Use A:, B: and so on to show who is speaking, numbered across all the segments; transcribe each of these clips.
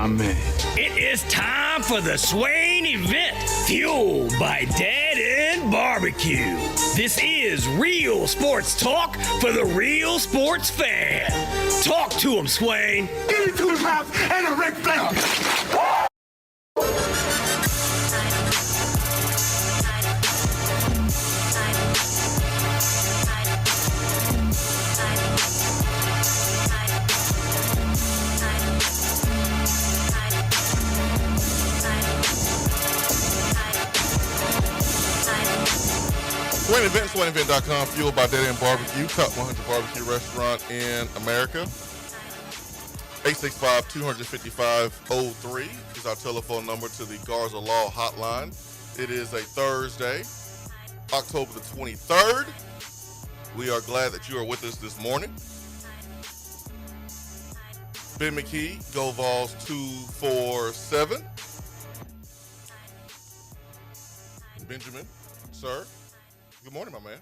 A: my man.
B: It is time for the Swain Event, fueled by Dead End Barbecue. This is real sports talk for the real sports fan. Talk to him, Swain.
A: Give me 2 laps and a Ric Flair.
C: Swain Event, SwainEvent.com, fueled by Dead End Barbecue, top 100 barbecue restaurant in America. 865-255-03 is our telephone number to the Garza Law hotline. It is a Thursday, October the 23rd. We are glad that you are with us this morning. Ben McKee, Go Vols 247. Benjamin, sir. Good morning, my man.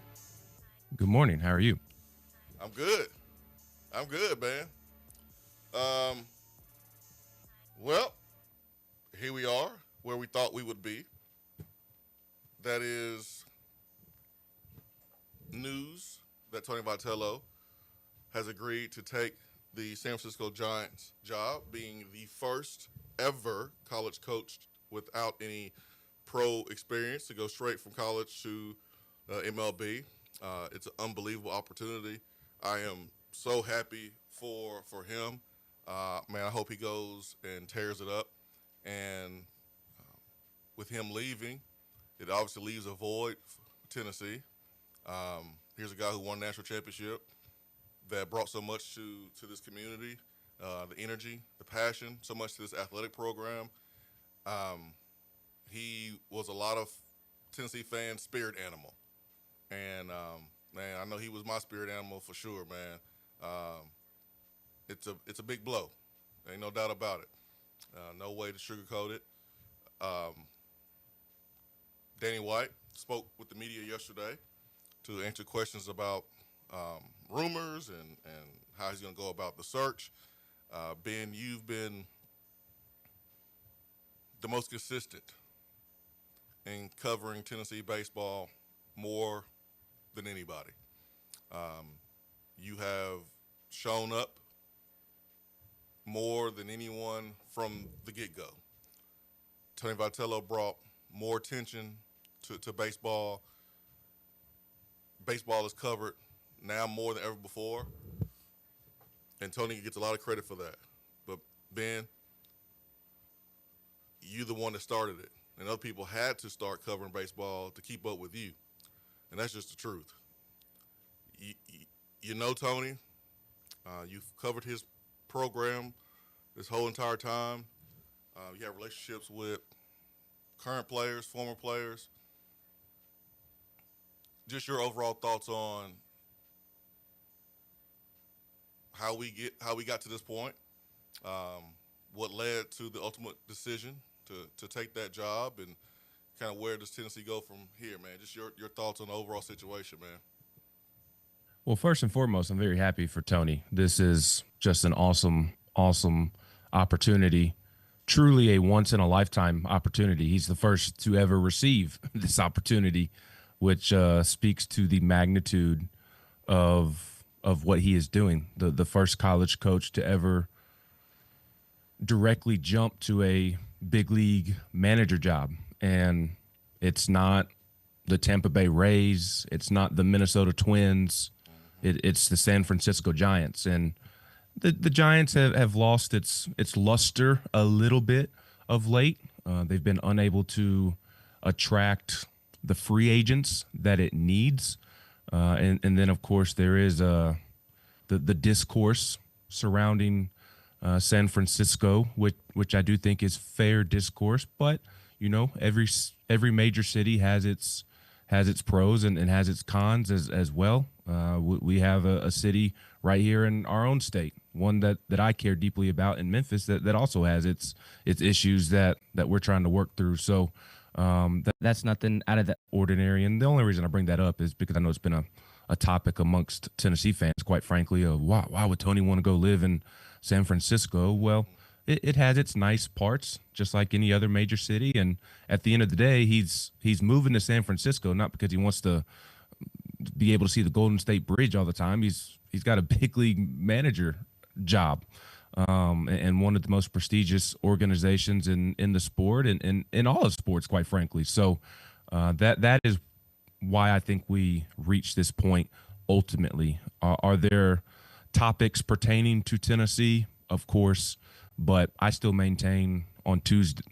D: Good morning. How are you?
C: I'm good, man. Well, here we are, where we thought we would be. That is news that Tony Vitello has agreed to take the San Francisco Giants job, being the first ever college coach without any pro experience to go straight from college to MLB. It's an unbelievable opportunity. I am so happy for him. Man, I hope he goes and tears it up. And with him leaving, it obviously leaves a void for Tennessee. Here's a guy who won a national championship that brought so much to this community, the energy, the passion, so much to this athletic program. He was a lot of Tennessee fans' spirit animal. And, man, I know he was my spirit animal for sure, man. It's a big blow. Ain't no doubt about it. No way to sugarcoat it. Danny White spoke with the media yesterday to answer questions about rumors and how he's going to go about the search. Ben, you've been the most consistent in covering Tennessee baseball more than anybody. You have shown up more than anyone from the get-go. Tony Vitello brought more attention to baseball. Baseball is covered now more than ever before, and Tony gets a lot of credit for that. But, Ben, you're the one that started it, and other people had to start covering baseball to keep up with you. And that's just the truth. You know Tony. You've covered his program this whole entire time. You have relationships with current players, former players. Just your overall thoughts on how we got to this point, what led to the ultimate decision to take that job, and kind of where does Tennessee go from here, man? Just your thoughts on the overall situation, man.
D: Well, first and foremost, I'm very happy for Tony. This is just an awesome opportunity, truly a once-in-a-lifetime opportunity. He's the first to ever receive this opportunity, which speaks to the magnitude of what he is doing. The first college coach to ever directly jump to a big league manager job. And it's not the Tampa Bay Rays. It's not the Minnesota Twins. It's the San Francisco Giants. And the Giants have lost its luster a little bit of late. They've been unable to attract the free agents that it needs. And then, of course, there is the discourse surrounding San Francisco, which I do think is fair discourse. But, you know, every major city has its pros and has its cons as well. We have a city right here in our own state, one that I care deeply about in Memphis that also has its issues that we're trying to work through. So that's nothing out of the ordinary. And the only reason I bring that up is because I know it's been a topic amongst Tennessee fans, quite frankly, of why would Tony want to go live in San Francisco? Well, it has its nice parts, just like any other major city. And at the end of the day, he's moving to San Francisco not because he wants to be able to see the Golden State Bridge all the time. He's got a big league manager job, and one of the most prestigious organizations in the sport and in all of sports, quite frankly. So that is why I think we reached this point ultimately. Are there topics pertaining to Tennessee? Of course, but I still maintain on Tuesday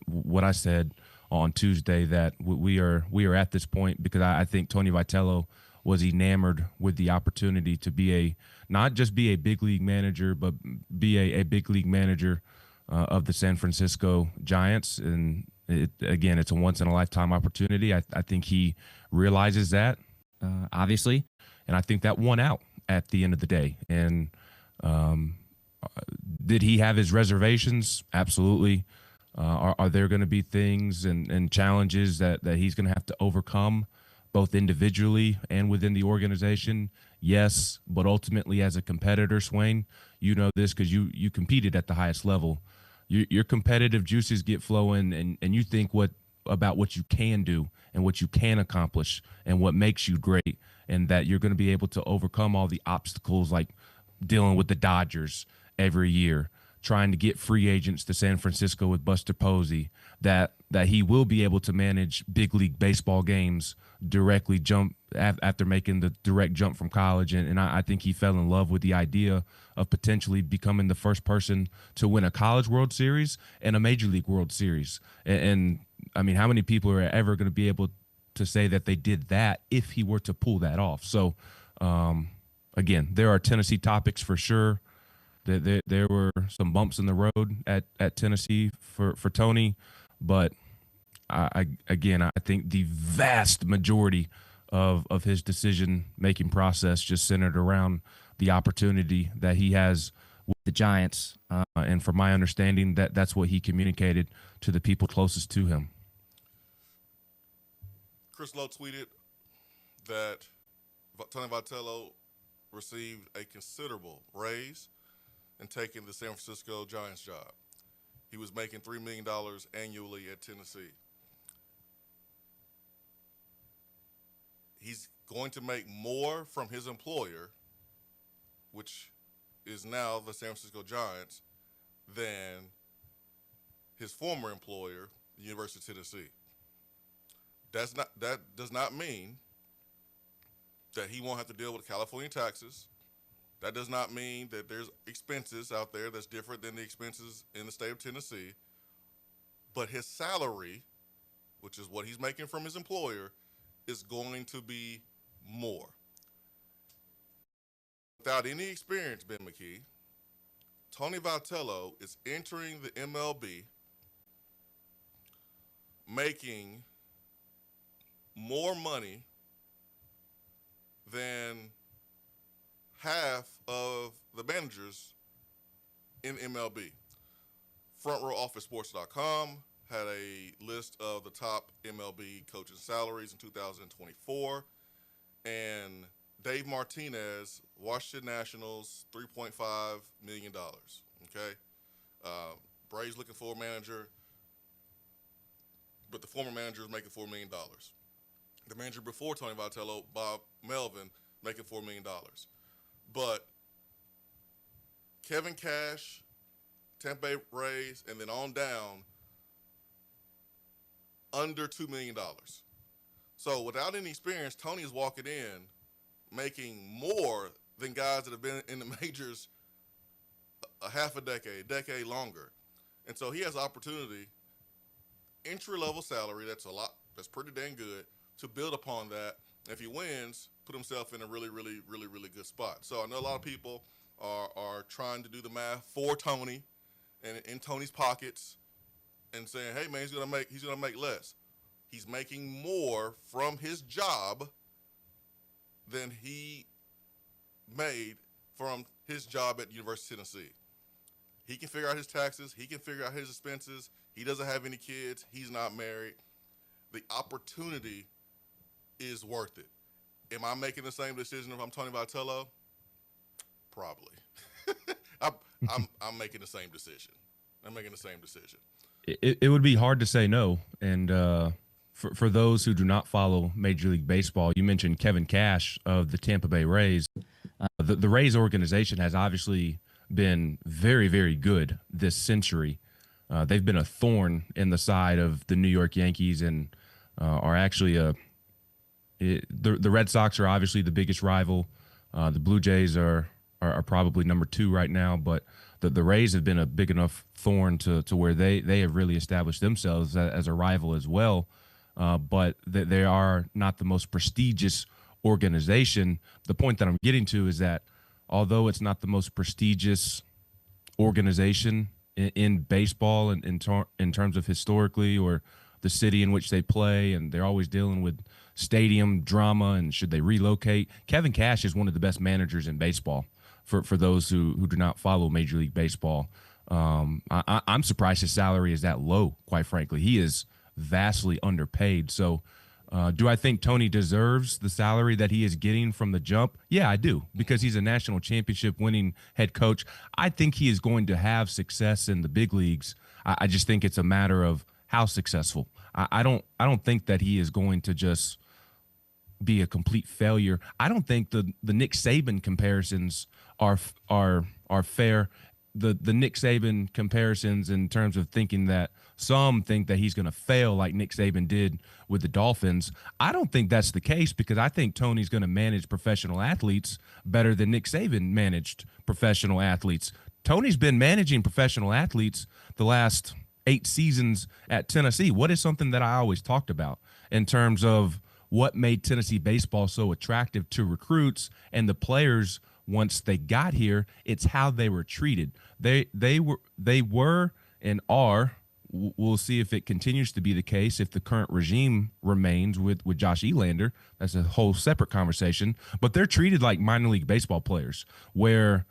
D: what I said on Tuesday, that we are at this point because I think Tony Vitello was enamored with the opportunity to be not just be a big league manager, but be a big league manager of the San Francisco Giants. And it's a once in a lifetime opportunity. I think he realizes that, obviously, and I think that won out at the end of the day. And did he have his reservations? Absolutely. Are there going to be things and challenges that he's going to have to overcome, both individually and within the organization? Yes, but ultimately as a competitor, Swain, you know this because you competed at the highest level. Your competitive juices get flowing, and you think about what you can do and what you can accomplish and what makes you great, and that you're going to be able to overcome all the obstacles like dealing with the Dodgers every year, trying to get free agents to San Francisco with Buster Posey, that he will be able to manage big league baseball games directly after making the direct jump from college. And I think he fell in love with the idea of potentially becoming the first person to win a college World Series and a Major League World Series. And I mean, how many people are ever going to be able to say that they did that if he were to pull that off? So, again, there are Tennessee topics for sure. There were some bumps in the road at Tennessee for Tony, but I think the vast majority of his decision-making process just centered around the opportunity that he has with the Giants. And from my understanding, that's what he communicated to the people closest to him.
C: Chris Lowe tweeted that Tony Vitello received a considerable raise and taking the San Francisco Giants job. He was making $3 million annually at Tennessee. He's going to make more from his employer, which is now the San Francisco Giants, than his former employer, the University of Tennessee. That does not mean that he won't have to deal with California taxes. That does not mean that there's expenses out there that's different than the expenses in the state of Tennessee. But his salary, which is what he's making from his employer, is going to be more. Without any experience, Ben McKee, Tony Vitello is entering the MLB making more money than half of the managers in MLB. FrontRowOfficeSports.com had a list of the top MLB coaching salaries in 2024, and Dave Martinez, Washington Nationals, $3.5 million. Okay, Braves looking for a manager, but the former manager is making $4 million. The manager before Tony Vitello, Bob Melvin, making $4 million. But Kevin Cash, Tampa Bay Rays, and then on down, under $2 million. So without any experience, Tony is walking in making more than guys that have been in the majors a half a decade longer. And so he has opportunity, entry-level salary, that's pretty dang good, to build upon that. If he wins, put himself in a really, really, really, really good spot. So I know a lot of people are trying to do the math for Tony and in Tony's pockets and saying, hey man, he's gonna make less. He's making more from his job than he made from his job at the University of Tennessee. He can figure out his taxes, he can figure out his expenses, he doesn't have any kids, he's not married. The opportunity is worth it. Am I making the same decision if I'm Tony Vitello? Probably. I'm making the same decision. I'm making the same decision.
D: It would be hard to say no. And for those who do not follow Major League Baseball, you mentioned Kevin Cash of the Tampa Bay Rays. The Rays organization has obviously been very, very good this century. They've been a thorn in the side of the New York Yankees and are actually the Red Sox are obviously the biggest rival. The Blue Jays are probably number 2 right now, but the Rays have been a big enough thorn to where they have really established themselves as a rival as well. But they are not the most prestigious organization. The point that I'm getting to is that although it's not the most prestigious organization in baseball and in terms of historically or the city in which they play, and they're always dealing with stadium drama and should they relocate. Kevin Cash is one of the best managers in baseball for those who do not follow Major League Baseball. I'm surprised his salary is that low, quite frankly. He is vastly underpaid. So do I think Tony deserves the salary that he is getting from the jump? Yeah, I do, because he's a national championship winning head coach. I think he is going to have success in the big leagues. I just think it's a matter of how successful. I don't think that he is going to just be a complete failure. I don't think the Nick Saban comparisons are fair. The Nick Saban comparisons in terms of thinking that some think that he's going to fail like Nick Saban did with the Dolphins. I don't think that's the case, because I think Tony's going to manage professional athletes better than Nick Saban managed professional athletes. Tony's been managing professional athletes the last 8 seasons at Tennessee. What is something that I always talked about in terms of what made Tennessee baseball so attractive to recruits and the players once they got here? It's how they were treated. They were and are. We'll see if it continues to be the case if the current regime remains with Josh Elander. That's a whole separate conversation. But they're treated like minor league baseball players, where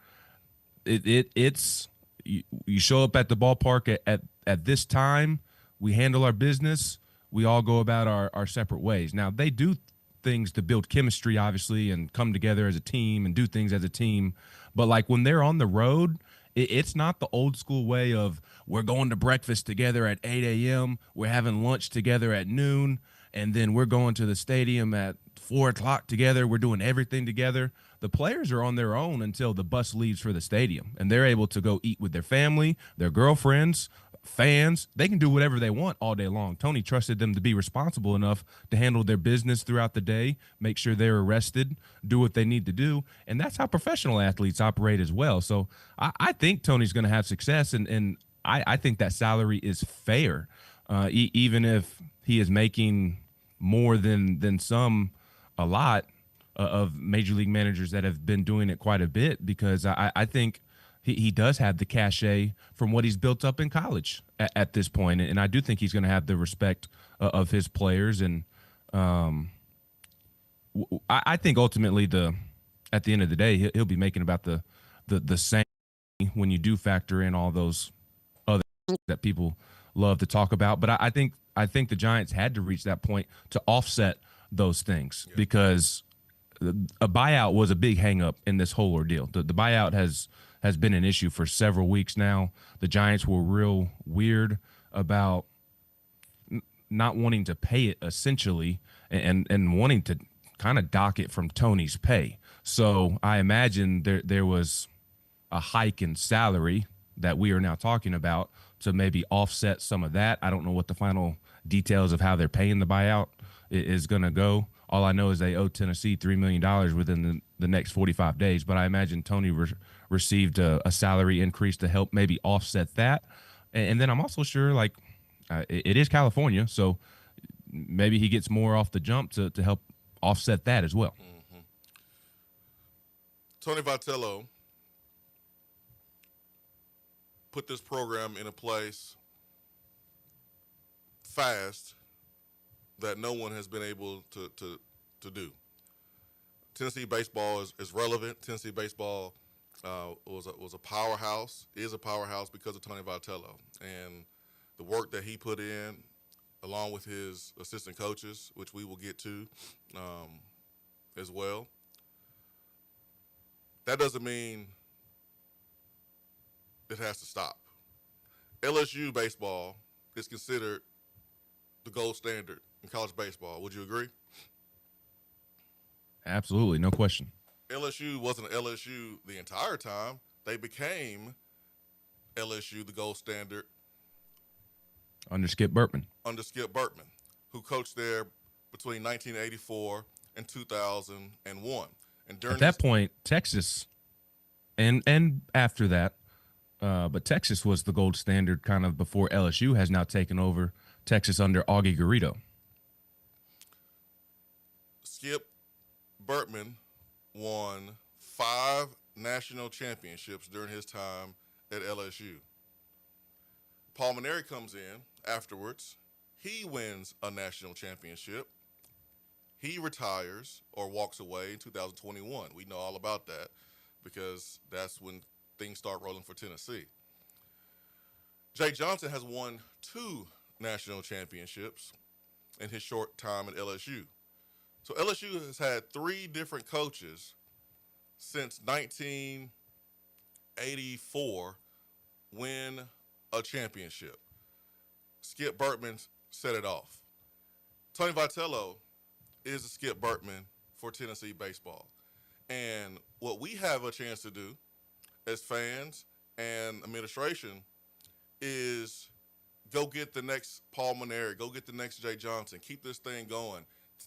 D: it's you show up at the ballpark at this time, we handle our business, we all go about our separate ways. Now, they do things to build chemistry, obviously, and come together as a team and do things as a team. But, like, when they're on the road, it's not the old school way of we're going to breakfast together at 8 a.m., we're having lunch together at noon, and then we're going to the stadium at 4 o'clock together. We're doing everything together. The players are on their own until the bus leaves for the stadium, and they're able to go eat with their family, their girlfriends, fans. They can do whatever they want all day long. Tony trusted them to be responsible enough to handle their business throughout the day, make sure they're arrested, do what they need to do. And that's how professional athletes operate as well. So I think Tony's going to have success, and I think that salary is fair, even if he is making more than some, a lot of major league managers that have been doing it quite a bit, because I think he does have the cachet from what he's built up in college at this point. And I do think he's going to have the respect of his players. And I think ultimately at the end of the day, he'll be making about the same when you do factor in all those other things that people love to talk about. But I think the Giants had to reach that point to offset those things, because a buyout was a big hang-up in this whole ordeal. The buyout has been an issue for several weeks now. The Giants were real weird about not wanting to pay it, essentially, and wanting to kind of dock it from Tony's pay. So I imagine there was a hike in salary that we are now talking about to maybe offset some of that. I don't know what the final details of how they're paying the buyout is going to go. All I know is they owe Tennessee $3 million within the next 45 days. But I imagine Tony received a salary increase to help maybe offset that. And then I'm also sure, like, it is California, so maybe he gets more off the jump to help offset that as well.
C: Mm-hmm. Tony Vitello put this program in a place fast that no one has been able to do. Tennessee baseball is relevant. Tennessee baseball was a powerhouse, is a powerhouse because of Tony Vitello. And the work that he put in, along with his assistant coaches, which we will get to as well, that doesn't mean it has to stop. LSU baseball is considered the gold standard in college baseball. Would you agree?
D: Absolutely, no question.
C: LSU wasn't LSU the entire time. They became LSU, the gold standard,
D: Under Skip Burtman.
C: under Skip Burtman, who coached there between 1984 and 2001. And during
D: At that point, Texas, and after that, but Texas was the gold standard kind of before LSU has now taken over Texas under Augie Garrido.
C: Skip Burtman won 5 national championships during his time at LSU. Paul Mainieri comes in afterwards. He wins a national championship. He retires or walks away in 2021. We know all about that because that's when things start rolling for Tennessee. Jay Johnson has won 2 national championships in his short time at LSU. So LSU has had 3 different coaches since 1984 win a championship. Skip Burtman set it off. Tony Vitello is the Skip Burtman for Tennessee baseball. And what we have a chance to do as fans and administration is go get the next Paul Mainieri, go get the next Jay Johnson, keep this thing going.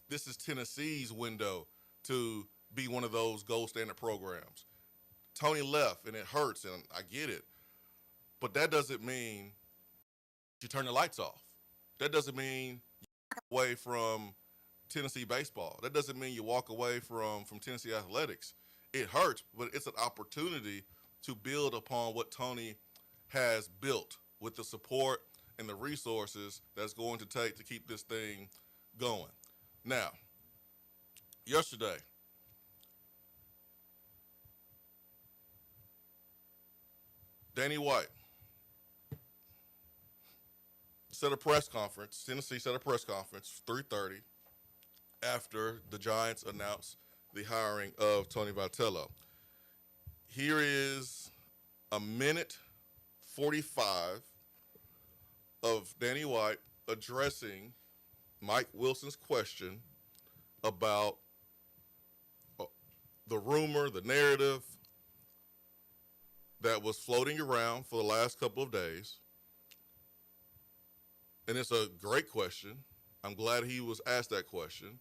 C: This is Tennessee's window to be one of those gold standard programs. Tony left, and it hurts, and I get it. But that doesn't mean you turn the lights off. That doesn't mean you walk away from Tennessee baseball. That doesn't mean you walk away from Tennessee athletics. It hurts, but it's an opportunity to build upon what Tony has built with the support and the resources that's going to take to keep this thing going. Now, yesterday, Danny White set a press conference. Tennessee set a press conference, 3:30, after the Giants announced the hiring of Tony Vitello. Here is a minute 45 of Danny White addressing Mike Wilson's question about the rumor, the narrative that was floating around for the last couple of days. And it's a great question. I'm glad he was asked that question.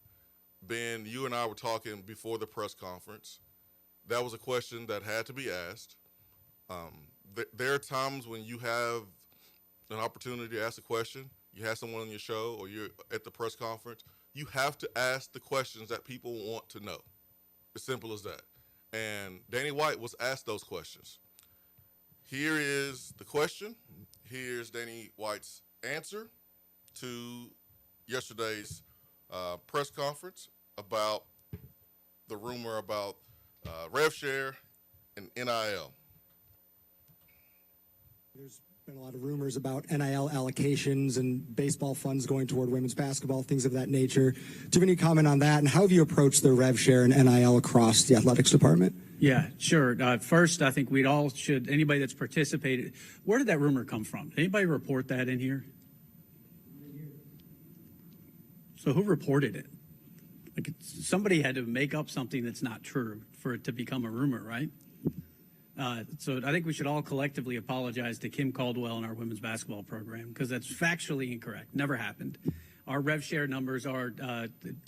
C: Ben, you and I were talking before the press conference. That was a question that had to be asked. There are times when you have an opportunity to ask a question, you have someone on your show or you're at the press conference, you have to ask the questions that people want to know. As simple as that. And Danny White was asked those questions. Here is the question. Here's Danny White's answer to yesterday's press conference about the rumor about rev share and NIL.
E: There's been a lot of rumors about NIL allocations and baseball funds going toward women's basketball, things of that nature. Do you have any comment on that? And how have you approached the rev share and NIL across the athletics department?
F: Yeah, sure. First, I think we'd all should, anybody that's participated, where did that rumor come from? Did anybody report that in here? So who reported it? Like somebody had to make up something that's not true for it to become a rumor, right? So I think we should all collectively apologize to Kim Caldwell and our women's basketball program because that's factually incorrect. Never happened. Our rev share numbers are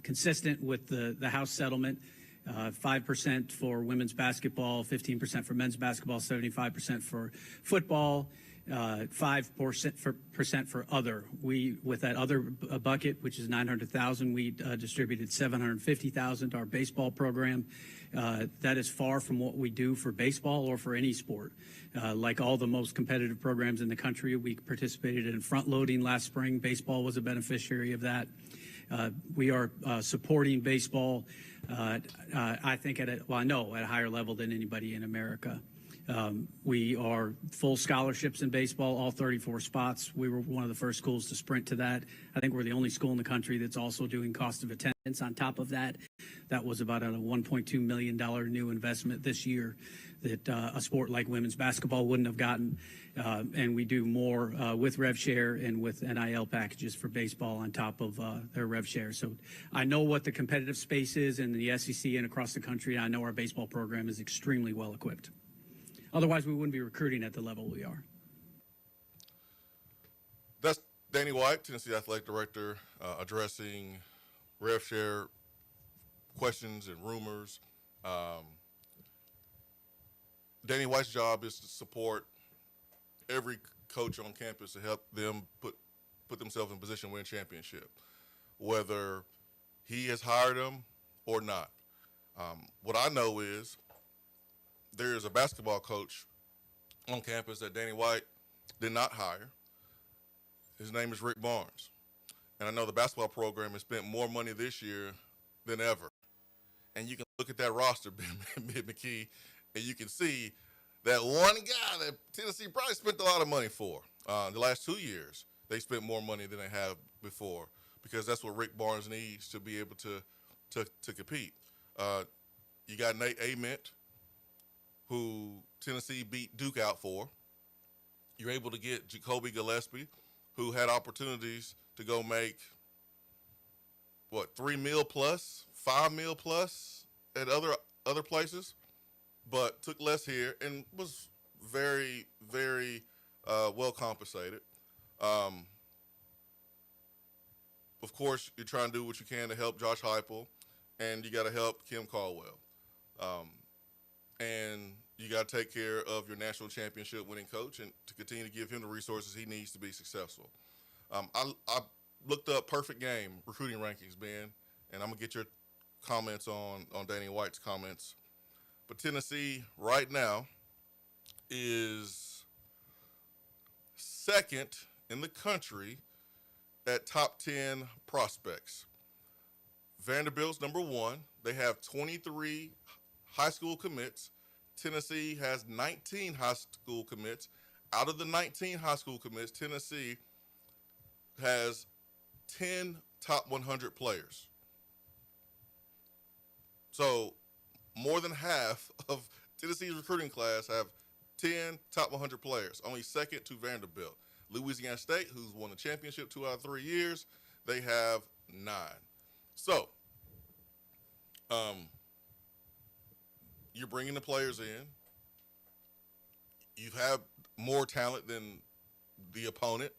F: consistent with the House settlement. 5% for women's basketball, 15% for men's basketball, 75% for football, 5% for other. We, with that other bucket, which is $900,000, we distributed $750,000 to our baseball program. That is far from what we do for baseball or for any sport. Like all the most competitive programs in the country, we participated in front loading last spring. Baseball was a beneficiary of that. We are supporting baseball, I think, I know, at a higher level than anybody in America. We are full scholarships in baseball, all 34 spots. We were one of the first schools to sprint to that. I think we're the only school in the country that's also doing cost of attendance on top of that. That was about a $1.2 million new investment this year that a sport like women's basketball wouldn't have gotten. And we do more with Rev Share and with NIL packages for baseball on top of their Rev Share. So I know what the competitive space is in the SEC and across the country. I know our baseball program is extremely well equipped. Otherwise, we wouldn't be recruiting at the level we are.
C: That's Danny White, Tennessee Athletic Director, addressing Rev Share questions and rumors. Danny White's job is to support every coach on campus to help them put themselves in position to win a championship, whether he has hired them or not. What I know is there is a basketball coach on campus that Danny White did not hire. His name is Rick Barnes. And I know the basketball program has spent more money this year than ever. And you can look at that roster, Ben McKee, and you can see that one guy that Tennessee probably spent a lot of money for. The last 2 years, they spent more money than they have before because that's what Rick Barnes needs to be able to compete. You got Nate Ament, who Tennessee beat Duke out for. You're able to get Jacoby Gillespie, who had opportunities to go make, $3 million plus, $5 million plus at other places, but took less here and was very, very well compensated. Of course, you're trying to do what you can to help Josh Heupel, and you got to help Kim Caldwell. And you got to take care of your national championship winning coach and to continue to give him the resources he needs to be successful. I looked up perfect game recruiting rankings, Ben, and I'm going to get your comments on Danny White's comments. But Tennessee right now is second in the country at top 10 prospects. Vanderbilt's number one. They have 23 high school commits. Tennessee has 19 high school commits. Out of the 19 high school commits, Tennessee has 10 top 100 players. So more than half of Tennessee's recruiting class have 10 top 100 players, only second to Vanderbilt. Louisiana State, who's won the championship 2 out of 3 years, they have 9. So, you're bringing the players in. You have more talent than the opponent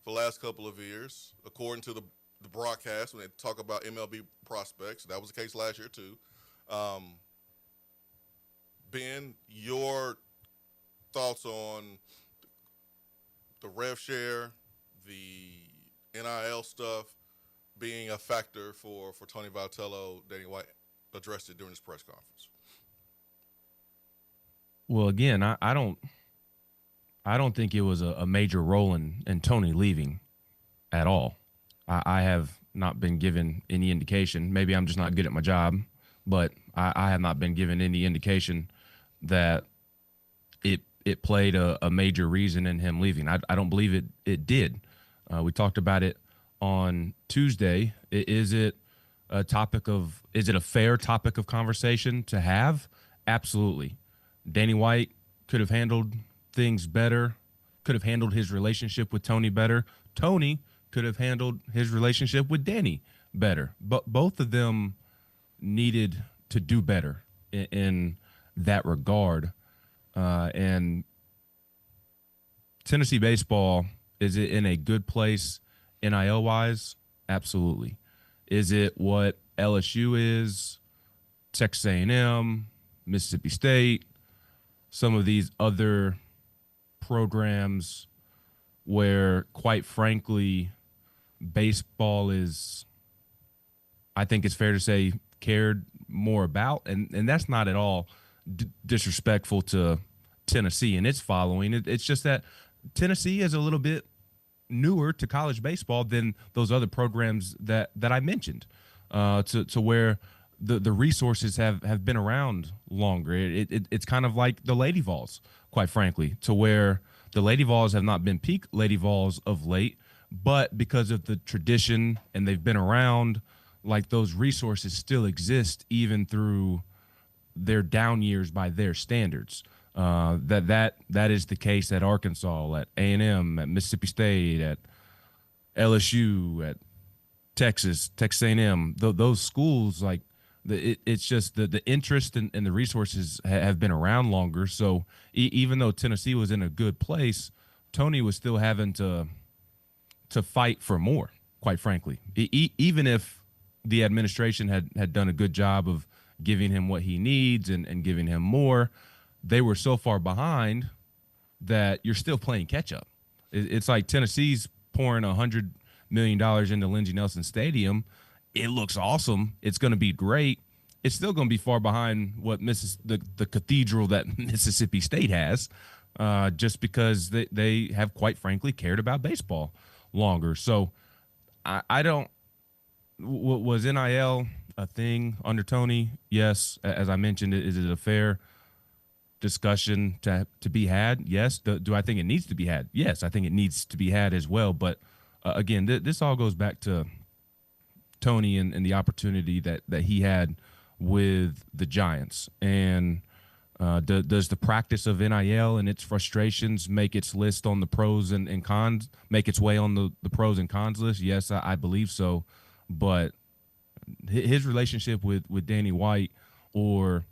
C: for the last couple of years, according to the broadcast when they talk about MLB prospects. That was the case last year, too. Ben, your thoughts on the rev share, the NIL stuff being a factor for Tony Vitello? Danny White addressed it during his press conference.
D: Well, again, I don't think it was a major role in Tony leaving at all. I have not been given any indication. Maybe I'm just not good at my job, but I have not been given any indication that it played a major reason in him leaving. I don't believe it did. We talked about it on Tuesday. Is it a fair topic of conversation to have? Absolutely. Danny White could have handled things better, could have handled his relationship with Tony better. Tony could have handled his relationship with Danny better. But both of them needed to do better in that regard. And Tennessee baseball, is it in a good place NIL-wise? Absolutely. Is it what LSU is, Texas A&M, Mississippi State, some of these other programs where, quite frankly, baseball is, I think it's fair to say, cared more about, and that's not at all disrespectful to Tennessee and its following. It's just that Tennessee is a little bit newer to college baseball than those other programs that I mentioned, to where the resources have been around longer. It's kind of like the Lady Vols, quite frankly, to where the Lady Vols have not been peak Lady Vols of late, but because of the tradition and they've been around, like those resources still exist even through their down years by their standards. That is the case at Arkansas, at A&M, at Mississippi State, at LSU, at Texas A&M. Those schools, like it's just the interest and the resources have been around longer. So even though Tennessee was in a good place, Tony was still having to fight for more. Quite frankly, even if the administration had done a good job of giving him what he needs and giving him more, they were so far behind that you're still playing catch up. It's like Tennessee's pouring $100 million into Lindsey Nelson Stadium. It looks awesome. It's going to be great. It's still going to be far behind what the cathedral that Mississippi State has, just because they have, quite frankly, cared about baseball longer. So I don't. Was NIL a thing under Tony? Yes. As I mentioned, is it a fair discussion to be had? Yes. Do I think it needs to be had? Yes, I think it needs to be had as well. But again, this all goes back to Tony and the opportunity that he had with the Giants. And does the practice of NIL and its frustrations make its list on the pros and cons, make its way on the pros and cons list? Yes, I believe so. But his relationship with Danny White, or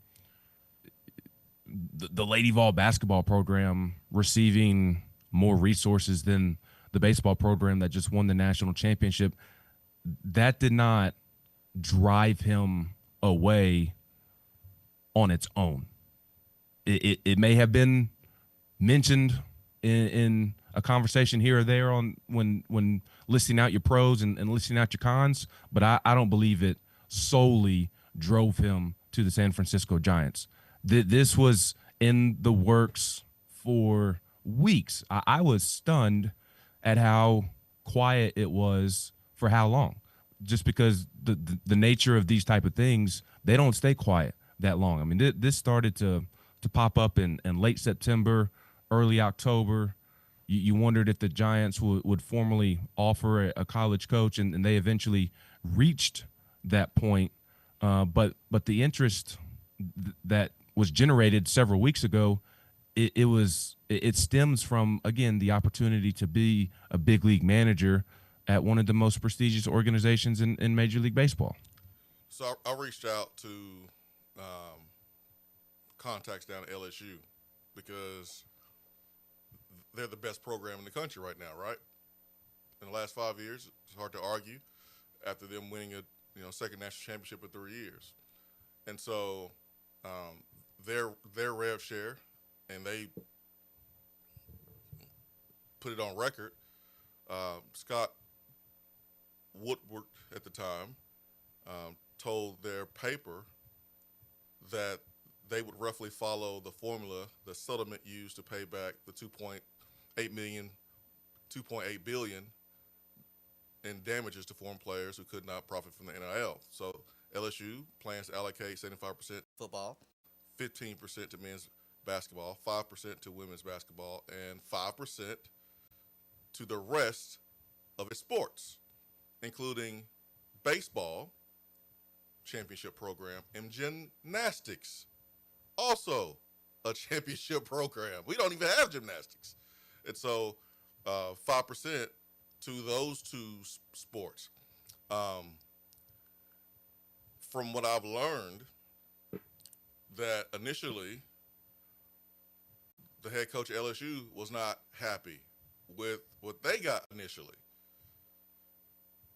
D: the Lady Vol basketball program receiving more resources than the baseball program that just won the national championship, that did not drive him away on its own. It may have been mentioned in a conversation here or there on when listing out your pros and listing out your cons, but I don't believe it solely drove him to the San Francisco Giants. This was in the works for weeks. I was stunned at how quiet it was for how long, just because the nature of these type of things, they don't stay quiet that long. I mean, this started to pop up in late September, early October. You wondered if the Giants would formally offer a college coach, and they eventually reached that point. But the interest that was generated several weeks ago, it stems from, again, the opportunity to be a big league manager at one of the most prestigious organizations in Major League Baseball.
C: So I reached out to contacts down at LSU because they're the best program in the country right now, right? In the last 5 years, it's hard to argue after them winning a second national championship in 3 years. And so their rev share, and they put it on record. Scott Woodward at the time told their paper that they would roughly follow the formula, the settlement used to pay back the $2.8 billion in damages to foreign players who could not profit from the NIL. So LSU plans to allocate 75% football, 15% to men's basketball, 5% to women's basketball, and 5% to the rest of its sports, including baseball, championship program, and gymnastics, also a championship program. We don't even have gymnastics. And so 5% to those two sports. From what I've learned, that initially the head coach at LSU was not happy with what they got initially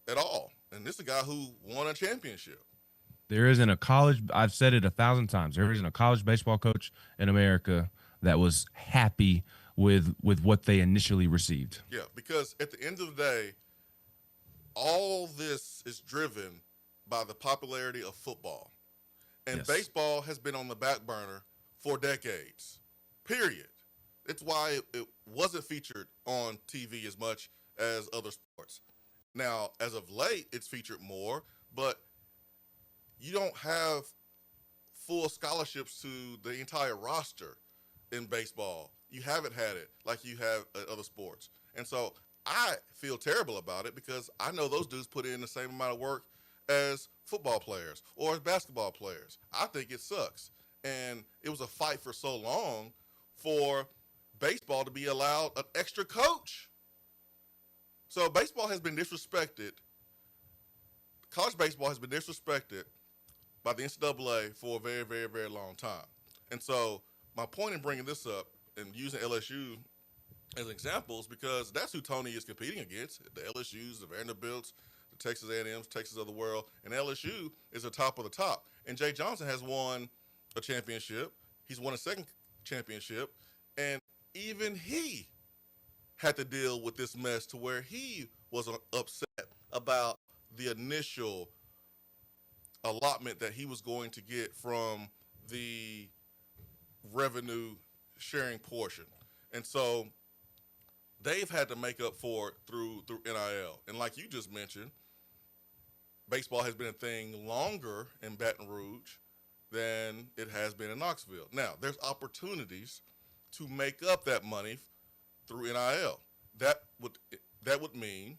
C: at all. And this is a guy who won a championship.
D: There isn't a college, I've said it 1,000 times, there isn't a college baseball coach in America that was happy with what they initially received.
C: Yeah, because at the end of the day, all this is driven by the popularity of football. And
D: Yes.
C: baseball has been on the back burner for decades, period. It's why it wasn't featured on TV as much as other sports. Now, as of late, it's featured more, but you don't have full scholarships to the entire roster in baseball. You haven't had it like you have at other sports. And so I feel terrible about it because I know those dudes put in the same amount of work as football players or as basketball players. I think it sucks. And it was a fight for so long for baseball to be allowed an extra coach. So baseball has been disrespected. College baseball has been disrespected by the NCAA for a very, very, very long time. And so my point in bringing this up and using LSU as examples because that's who Tony is competing against, the LSUs, the Vanderbilts, the Texas A&Ms, Texas of the world, and LSU is the top of the top. And Jay Johnson has won a championship. He's won a second championship, and even he had to deal with this mess to where he was upset about the initial allotment that he was going to get from the revenue sharing portion. And so they've had to make up for it through NIL. And like you just mentioned, baseball has been a thing longer in Baton Rouge than it has been in Knoxville. Now, there's opportunities to make up that money through NIL. That would mean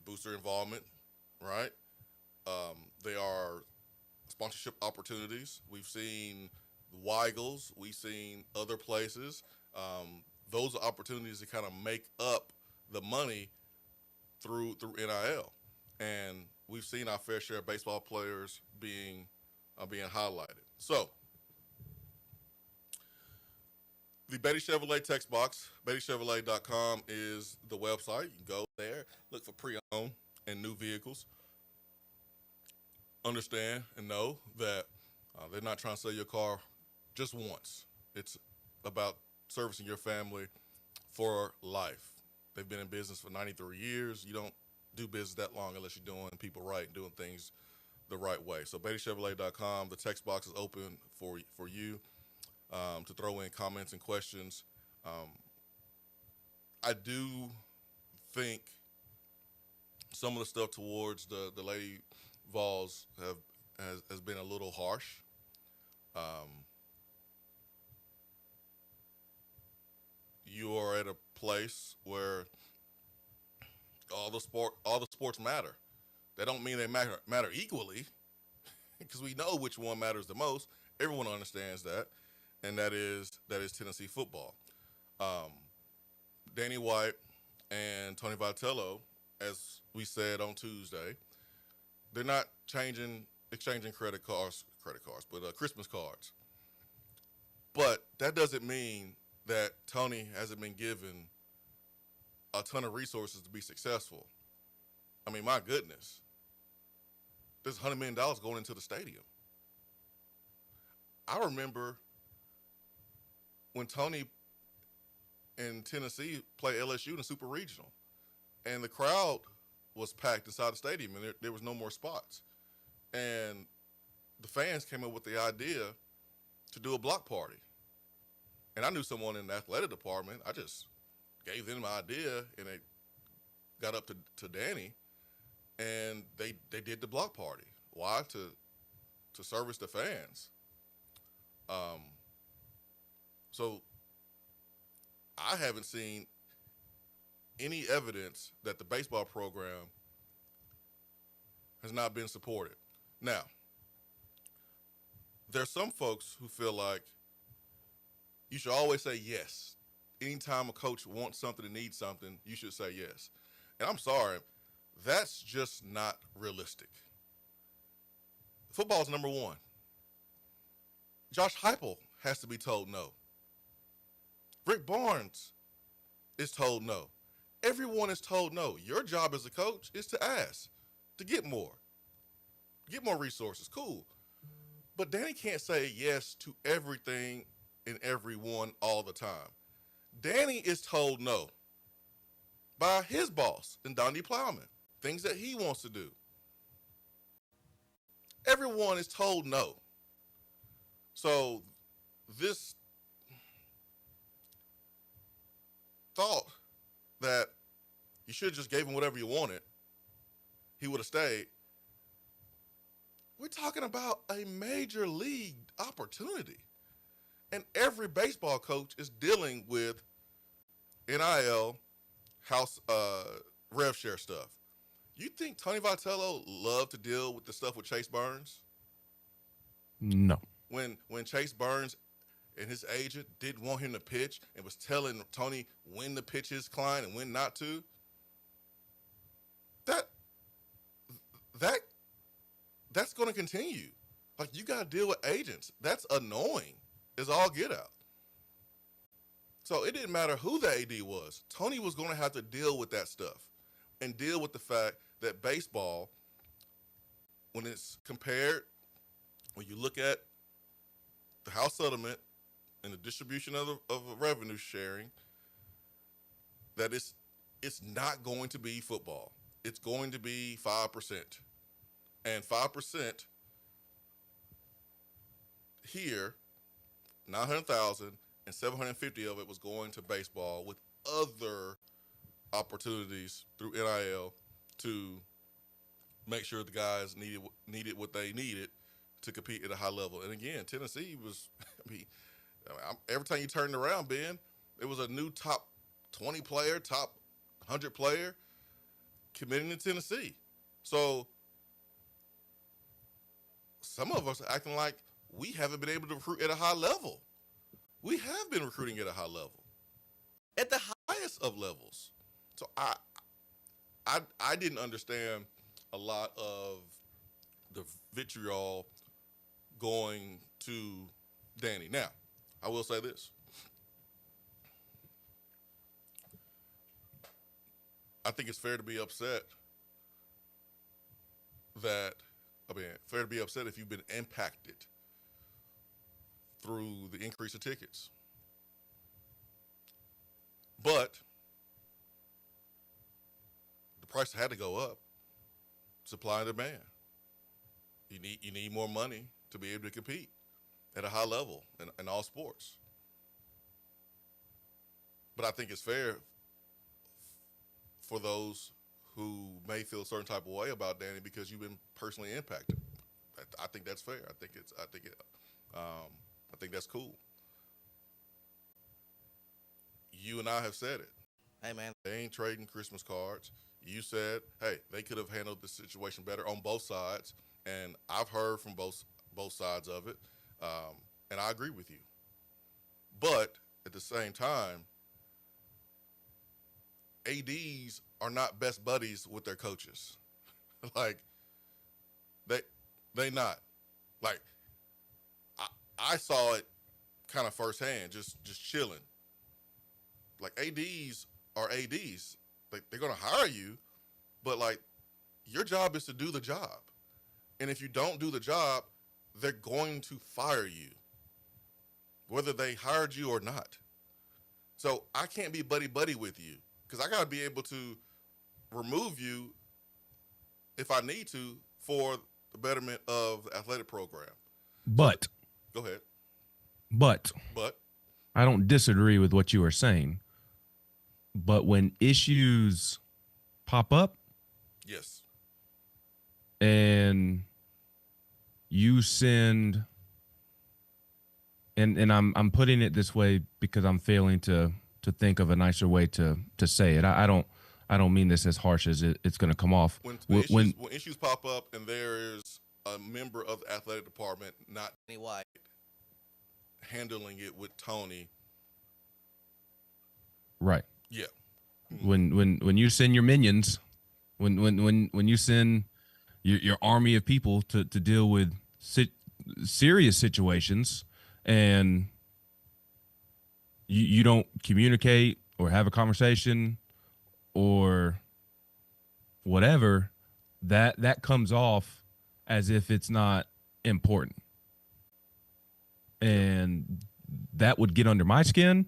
C: booster involvement, right? There are sponsorship opportunities. We've seen the Weigels. We've seen other places. Those are opportunities to kind of make up the money through NIL. And we've seen our fair share of baseball players being highlighted. So the Beatty Chevrolet text box, BeattyChevrolet.com is the website. You can go there, look for pre-owned and new vehicles. Understand and know that they're not trying to sell your car just once. It's about servicing your family for life. They've been in business for 93 years. You don't do business that long unless you're doing people right and doing things the right way. So BeattyChevrolet.com, the text box is open for you to throw in comments and questions. I do think some of the stuff towards the Lady Vols has been a little harsh. You are at a place where all the sports matter. That don't mean they matter equally, because we know which one matters the most. Everyone understands that, and that is Tennessee football. Danny White and Tony Vitello, as we said on Tuesday, they're not exchanging Christmas cards. But that doesn't mean that Tony hasn't been given a ton of resources to be successful. I mean, my goodness. There's $100 million going into the stadium. I remember when Tony and Tennessee played LSU in the Super Regional, and the crowd was packed inside the stadium, and there was no more spots. And the fans came up with the idea to do a block party. And I knew someone in the athletic department. I just gave them my idea, and it got up to Danny, and they did the block party. Why? To service the fans. So I haven't seen any evidence that the baseball program has not been supported. Now, there's some folks who feel like you should always say yes. Anytime a coach wants something and needs something, you should say yes. And I'm sorry, that's just not realistic. Football's number one. Josh Heupel has to be told no. Rick Barnes is told no. Everyone is told no. Your job as a coach is to ask, to get more resources. Cool. But Danny can't say yes to everything and everyone all the time. Danny is told no by his boss, and Donnie Plowman, things that he wants to do. Everyone is told no. So this thought that you should have just gave him whatever you wanted, he would have stayed. We're talking about a major league opportunity. And every baseball coach is dealing with NIL, house rev share stuff. You think Tony Vitello loved to deal with the stuff with Chase Burns?
D: No.
C: When Chase Burns and his agent didn't want him to pitch and was telling Tony when to pitch his client and when not to, that's going to continue. Like, you got to deal with agents. That's annoying as all get out. So it didn't matter who the AD was. Tony was going to have to deal with that stuff and deal with the fact that baseball, when it's compared, when you look at the house settlement and the distribution of revenue sharing, that it's not going to be football. It's going to be 5%. And 5% here, 900,000 and 750 of it was going to baseball, with other opportunities through NIL to make sure the guys needed what they needed to compete at a high level. And again, Tennessee was, every time you turned around, Ben, it was a new top 20 player, top 100 player committing to Tennessee. So some of us are acting like we haven't been able to recruit at a high level. We have been recruiting at a high level, at the highest of levels. So I didn't understand a lot of the vitriol going to Danny. Now, I will say this. I think it's fair to be upset fair to be upset if you've been impacted through the increase of tickets. But the price had to go up. Supply and demand. You need more money to be able to compete at a high level in all sports. But I think it's fair for those who may feel a certain type of way about Danny because you've been personally impacted. I think that's fair. I think that's cool. You and I have said it.
G: Hey, man.
C: They ain't trading Christmas cards. You said, hey, they could have handled the situation better on both sides, and I've heard from both sides of it, and I agree with you. But at the same time, ADs are not best buddies with their coaches. Like, they not. Like, I saw it kind of firsthand, just chilling. Like, ADs are ADs. Like, they're going to hire you, but, like, your job is to do the job. And if you don't do the job, they're going to fire you, whether they hired you or not. So I can't be buddy-buddy with you because I got to be able to remove you if I need to for the betterment of the athletic program.
D: But
C: Go ahead.
D: But I don't disagree with what you are saying. But when issues pop up,
C: Yes.
D: and you send, and I'm putting it this way because I'm failing to think of a nicer way to say it. I don't mean this as harsh as it's going to come off.
C: When issues pop up and there is a member of the athletic department not
G: White.
C: handling it with Tony,
D: right.
C: yeah.
D: When you send your minions, when you send your army of people to deal with serious situations, and you don't communicate or have a conversation or whatever, that comes off as if it's not important, and that would get under my skin.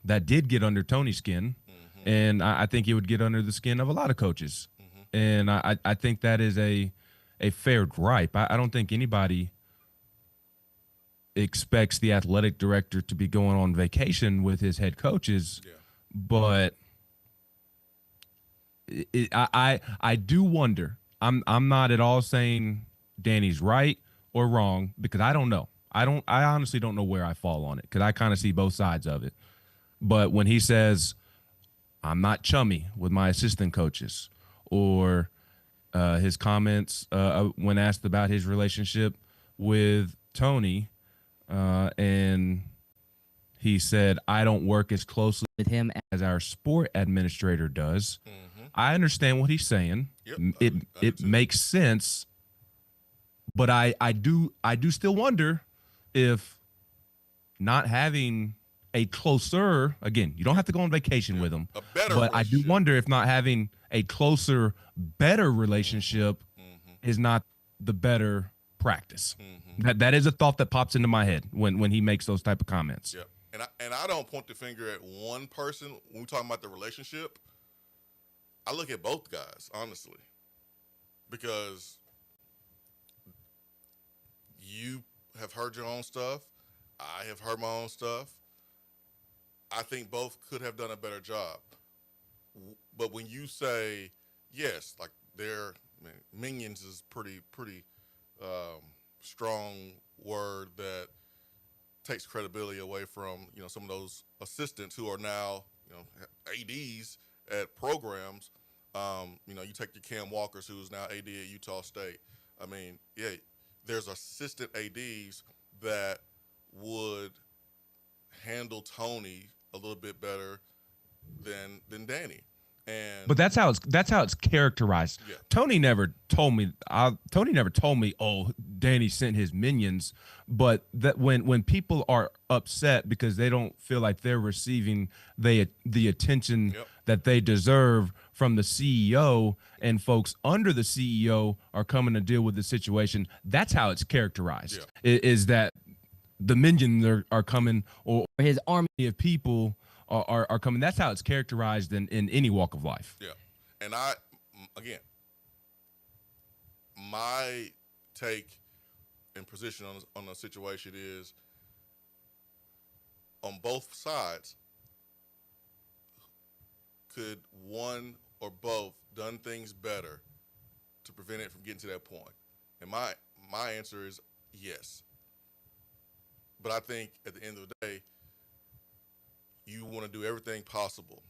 D: That did get under Tony's skin. And I think it would get under the skin of a lot of coaches. And I think that is a fair gripe. I don't think anybody expects the athletic director to be going on vacation with his head coaches.
C: Yeah.
D: But I do wonder I'm not at all saying Danny's right or wrong because I don't know. I honestly don't know where I fall on it because I kind of see both sides of it. But when he says I'm not chummy with my assistant coaches, or his comments when asked about his relationship with Tony, and he said, I don't work as closely with him as our sport administrator does. Mm-hmm. I understand what he's saying. Yep, it makes sense, but I do still wonder if not having a closer, again, you don't have to go on vacation with him, but I do wonder if not having a closer, better relationship is not the better practice. That is a thought that pops into my head when he makes those type of comments.
C: Yeah. And I don't point the finger at one person when we're talking about the relationship. I look at both guys, honestly, because you have heard your own stuff. I have heard my own stuff. I think both could have done a better job. But when you say, yes, like their minions is pretty strong word that takes credibility away from, some of those assistants who are now, ADs at programs. You take your Cam Walkers, who's now AD at Utah State. I mean, yeah, there's assistant ADs that would handle Tony a little bit better than Danny.
D: But that's how it's characterized. Yeah. Tony never told me. Oh, Danny sent his minions. But that when people are upset because they don't feel like they're receiving the attention that they deserve from the CEO, and folks under the CEO are coming to deal with the situation. That's how it's characterized. Yeah. Is that the minions are coming, or his army of people are coming. That's how it's characterized in any walk of life.
C: Yeah. And my take and position on the situation is, on both sides, could one or both done things better to prevent it from getting to that point? And my answer is yes. But I think at the end of the day, you want to do everything possible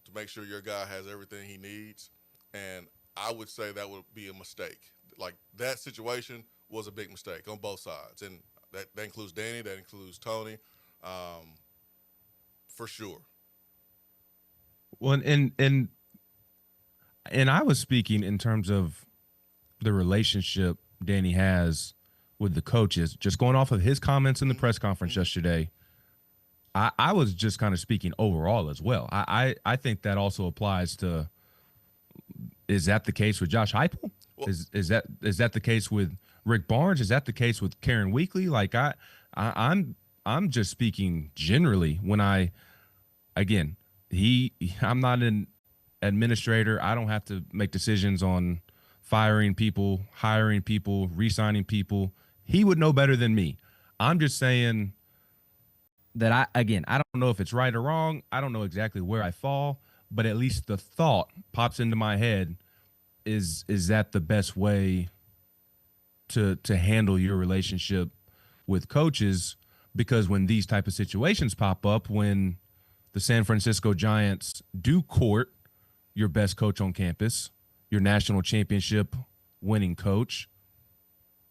C: to make sure your guy has everything he needs. And I would say that would be a mistake. Like, that situation was a big mistake on both sides. And that includes Danny, that includes Tony, for sure.
D: Well, and I was speaking in terms of the relationship Danny has with the coaches, just going off of his comments in the press conference yesterday. I was just kind of speaking overall as well. I think that also applies to, is that the case with Josh Heupel? Well, is that the case with Rick Barnes? Is that the case with Karen Weekly? Like I'm just speaking generally when I'm not an administrator. I don't have to make decisions on firing people, hiring people, re-signing people. He would know better than me. I'm just saying that I don't know if it's right or wrong. I don't know exactly where I fall, but at least the thought pops into my head, is that the best way to handle your relationship with coaches? Because when these type of situations pop up, when the San Francisco Giants do court your best coach on campus, your national championship winning coach,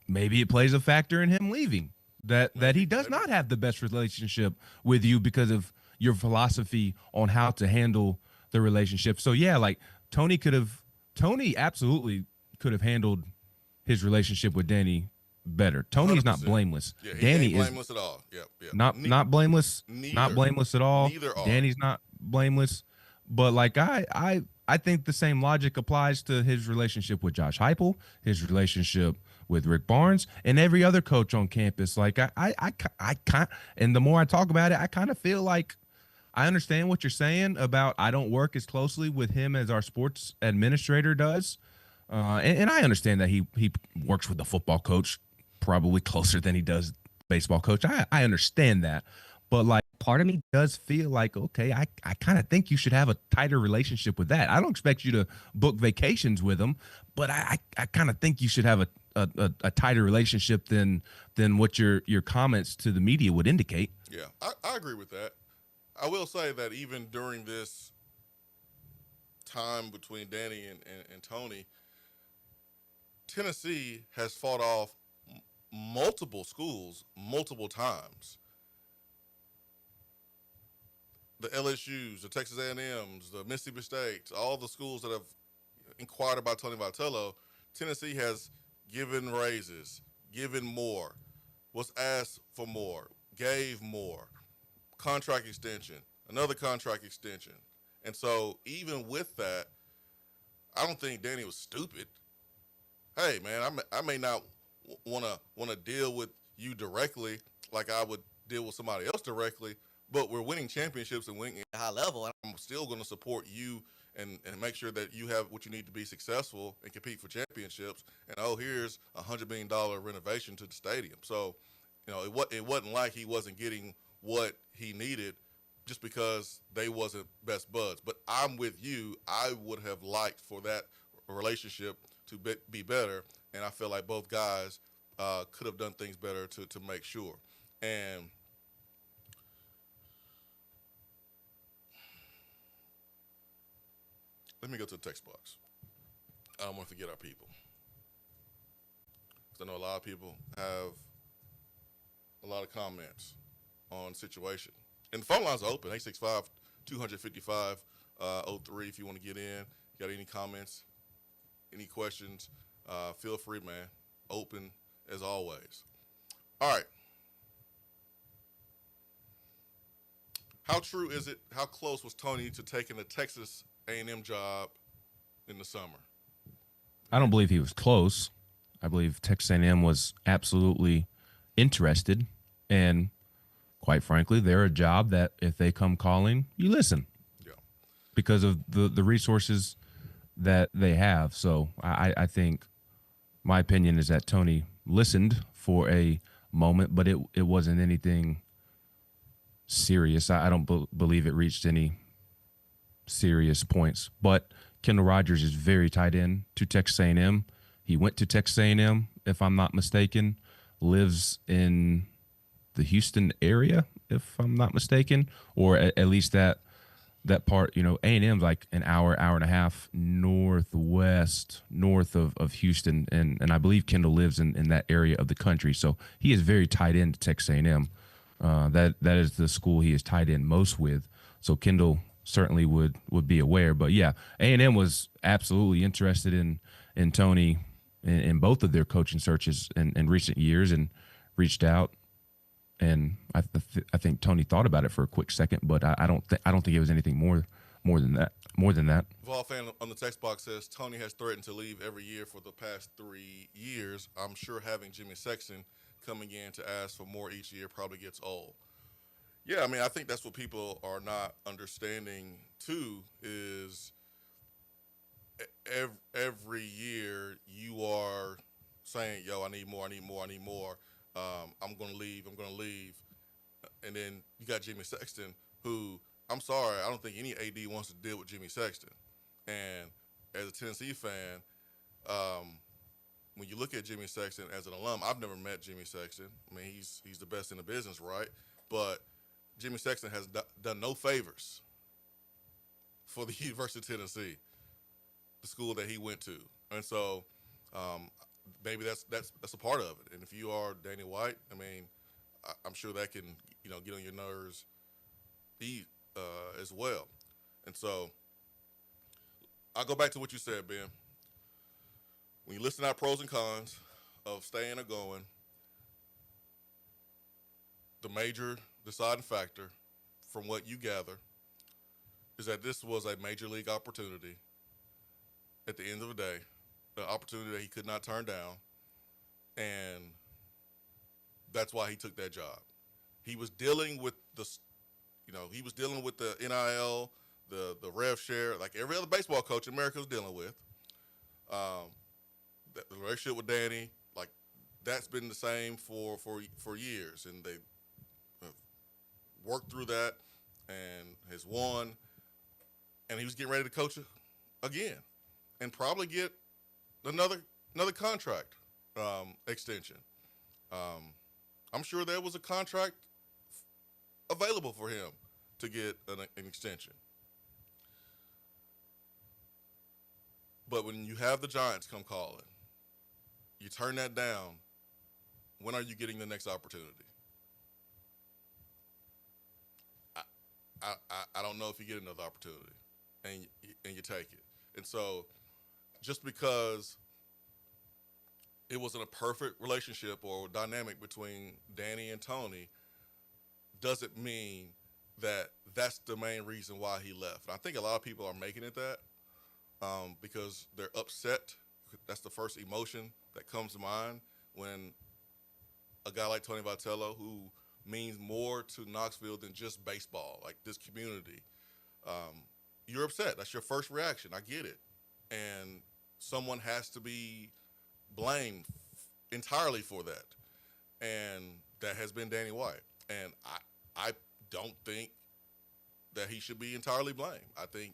D: maybe it plays a factor in him leaving. That he does not have the best relationship with you because of your philosophy on how to handle the relationship. So yeah, like Tony absolutely could have handled his relationship with Danny better. Tony's 100%. Not blameless.
C: Yeah,
D: Danny
C: ain't blameless at all. Yeah.
D: Not blameless.
C: Neither.
D: Not blameless at all.
C: Neither are.
D: Danny's not blameless. But like I think the same logic applies to his relationship with Josh Heupel, his relationship with Rick Barnes, and every other coach on campus. Like I can't, and the more I talk about it, I kind of feel like I understand what you're saying about I don't work as closely with him as our sports administrator does, and I understand that he works with the football coach probably closer than he does baseball coach. I understand that, But like part of me does feel like, okay, I kind of think you should have a tighter relationship with that. I don't expect you to book vacations with them, but I kind of think you should have a tighter relationship than what your comments to the media would indicate.
C: Yeah, I agree with that. I will say that even during this time between Danny and Tony, Tennessee has fought off multiple schools multiple times. The LSUs, the Texas A&Ms, the Mississippi States, all the schools that have inquired about Tony Vitello, Tennessee has given raises, given more, was asked for more, gave more, contract extension, another contract extension. And so even with that, I don't think Danny was stupid. Hey, man, I may not want to deal with you directly like I would deal with somebody else directly, but we're winning championships and winning at a high level, and I'm still going to support you and make sure that you have what you need to be successful and compete for championships. And, here's a $100 million renovation to the stadium. So, it wasn't like he wasn't getting what he needed just because they wasn't best buds. But I'm with you. I would have liked for that relationship to be better, and I feel like both guys could have done things better to make sure. And let me go to the text box. I don't want to forget our people, because I know a lot of people have a lot of comments on the situation. And the phone lines are open, 865-255-03 if you want to get in. Got any comments, any questions, feel free, man. Open as always. All right. How true is it? How close was Tony to taking the Texas A&M job in the summer?
D: I don't believe he was close. I believe Texas A&M was absolutely interested, and quite frankly, they're a job that if they come calling, you listen.
C: Yeah.
D: Because of the resources that they have. So I think my opinion is that Tony listened for a moment, but it wasn't anything serious. I don't believe it reached any serious points. But Kendall Rogers is very tied in to Texas A&M. He went to Texas A&M, if I'm not mistaken, lives in the Houston area, if I'm not mistaken, or at least that part. A&M's like an hour and a half north of Houston, and I believe Kendall lives in that area of the country, so he is very tied in to Texas A&M. That is the school he is tied in most with, so Kendall certainly would be aware. But yeah, A&M was absolutely interested in Tony in both of their coaching searches in recent years, and reached out. And I think Tony thought about it for a quick second, but I don't think it was anything more than that.
C: Vol fan on the text box says Tony has threatened to leave every year for the past 3 years. I'm sure having Jimmy Sexton coming in to ask for more each year probably gets old. Yeah, I mean, I think that's what people are not understanding too, is every year you are saying, yo, I need more. I'm going to leave. And then you got Jimmy Sexton, who, I'm sorry, I don't think any AD wants to deal with Jimmy Sexton. And as a Tennessee fan, when you look at Jimmy Sexton as an alum, I've never met Jimmy Sexton. I mean, he's the best in the business, right? But Jimmy Sexton has done no favors for the University of Tennessee, the school that he went to. And so maybe that's a part of it. And if you are Danny White, I mean, I'm sure that can get on your nerves as well. And so I'll go back to what you said, Ben. When you listen out pros and cons of staying or going, the major deciding factor from what you gather is that this was a major league opportunity at the end of the day, an opportunity that he could not turn down, and that's why he took that job. He was dealing with the NIL, the rev share, like every other baseball coach in America was dealing with. The relationship with Danny, like, that's been the same for years, and they worked through that and has won, and he was getting ready to coach again and probably get another contract extension. I'm sure there was a contract available for him to get an extension. But when you have the Giants come calling, you turn that down. When are you getting the next opportunity? I don't know if you get another opportunity, and you take it. And so, just because it wasn't a perfect relationship or dynamic between Danny and Tony, doesn't mean that that's the main reason why he left. And I think a lot of people are making it that because they're upset. That's the first emotion that comes to mind when a guy like Tony Vitello, who means more to Knoxville than just baseball, like this community, you're upset. That's your first reaction. I get it. And someone has to be blamed entirely for that. And that has been Danny White. And I don't think that he should be entirely blamed. I think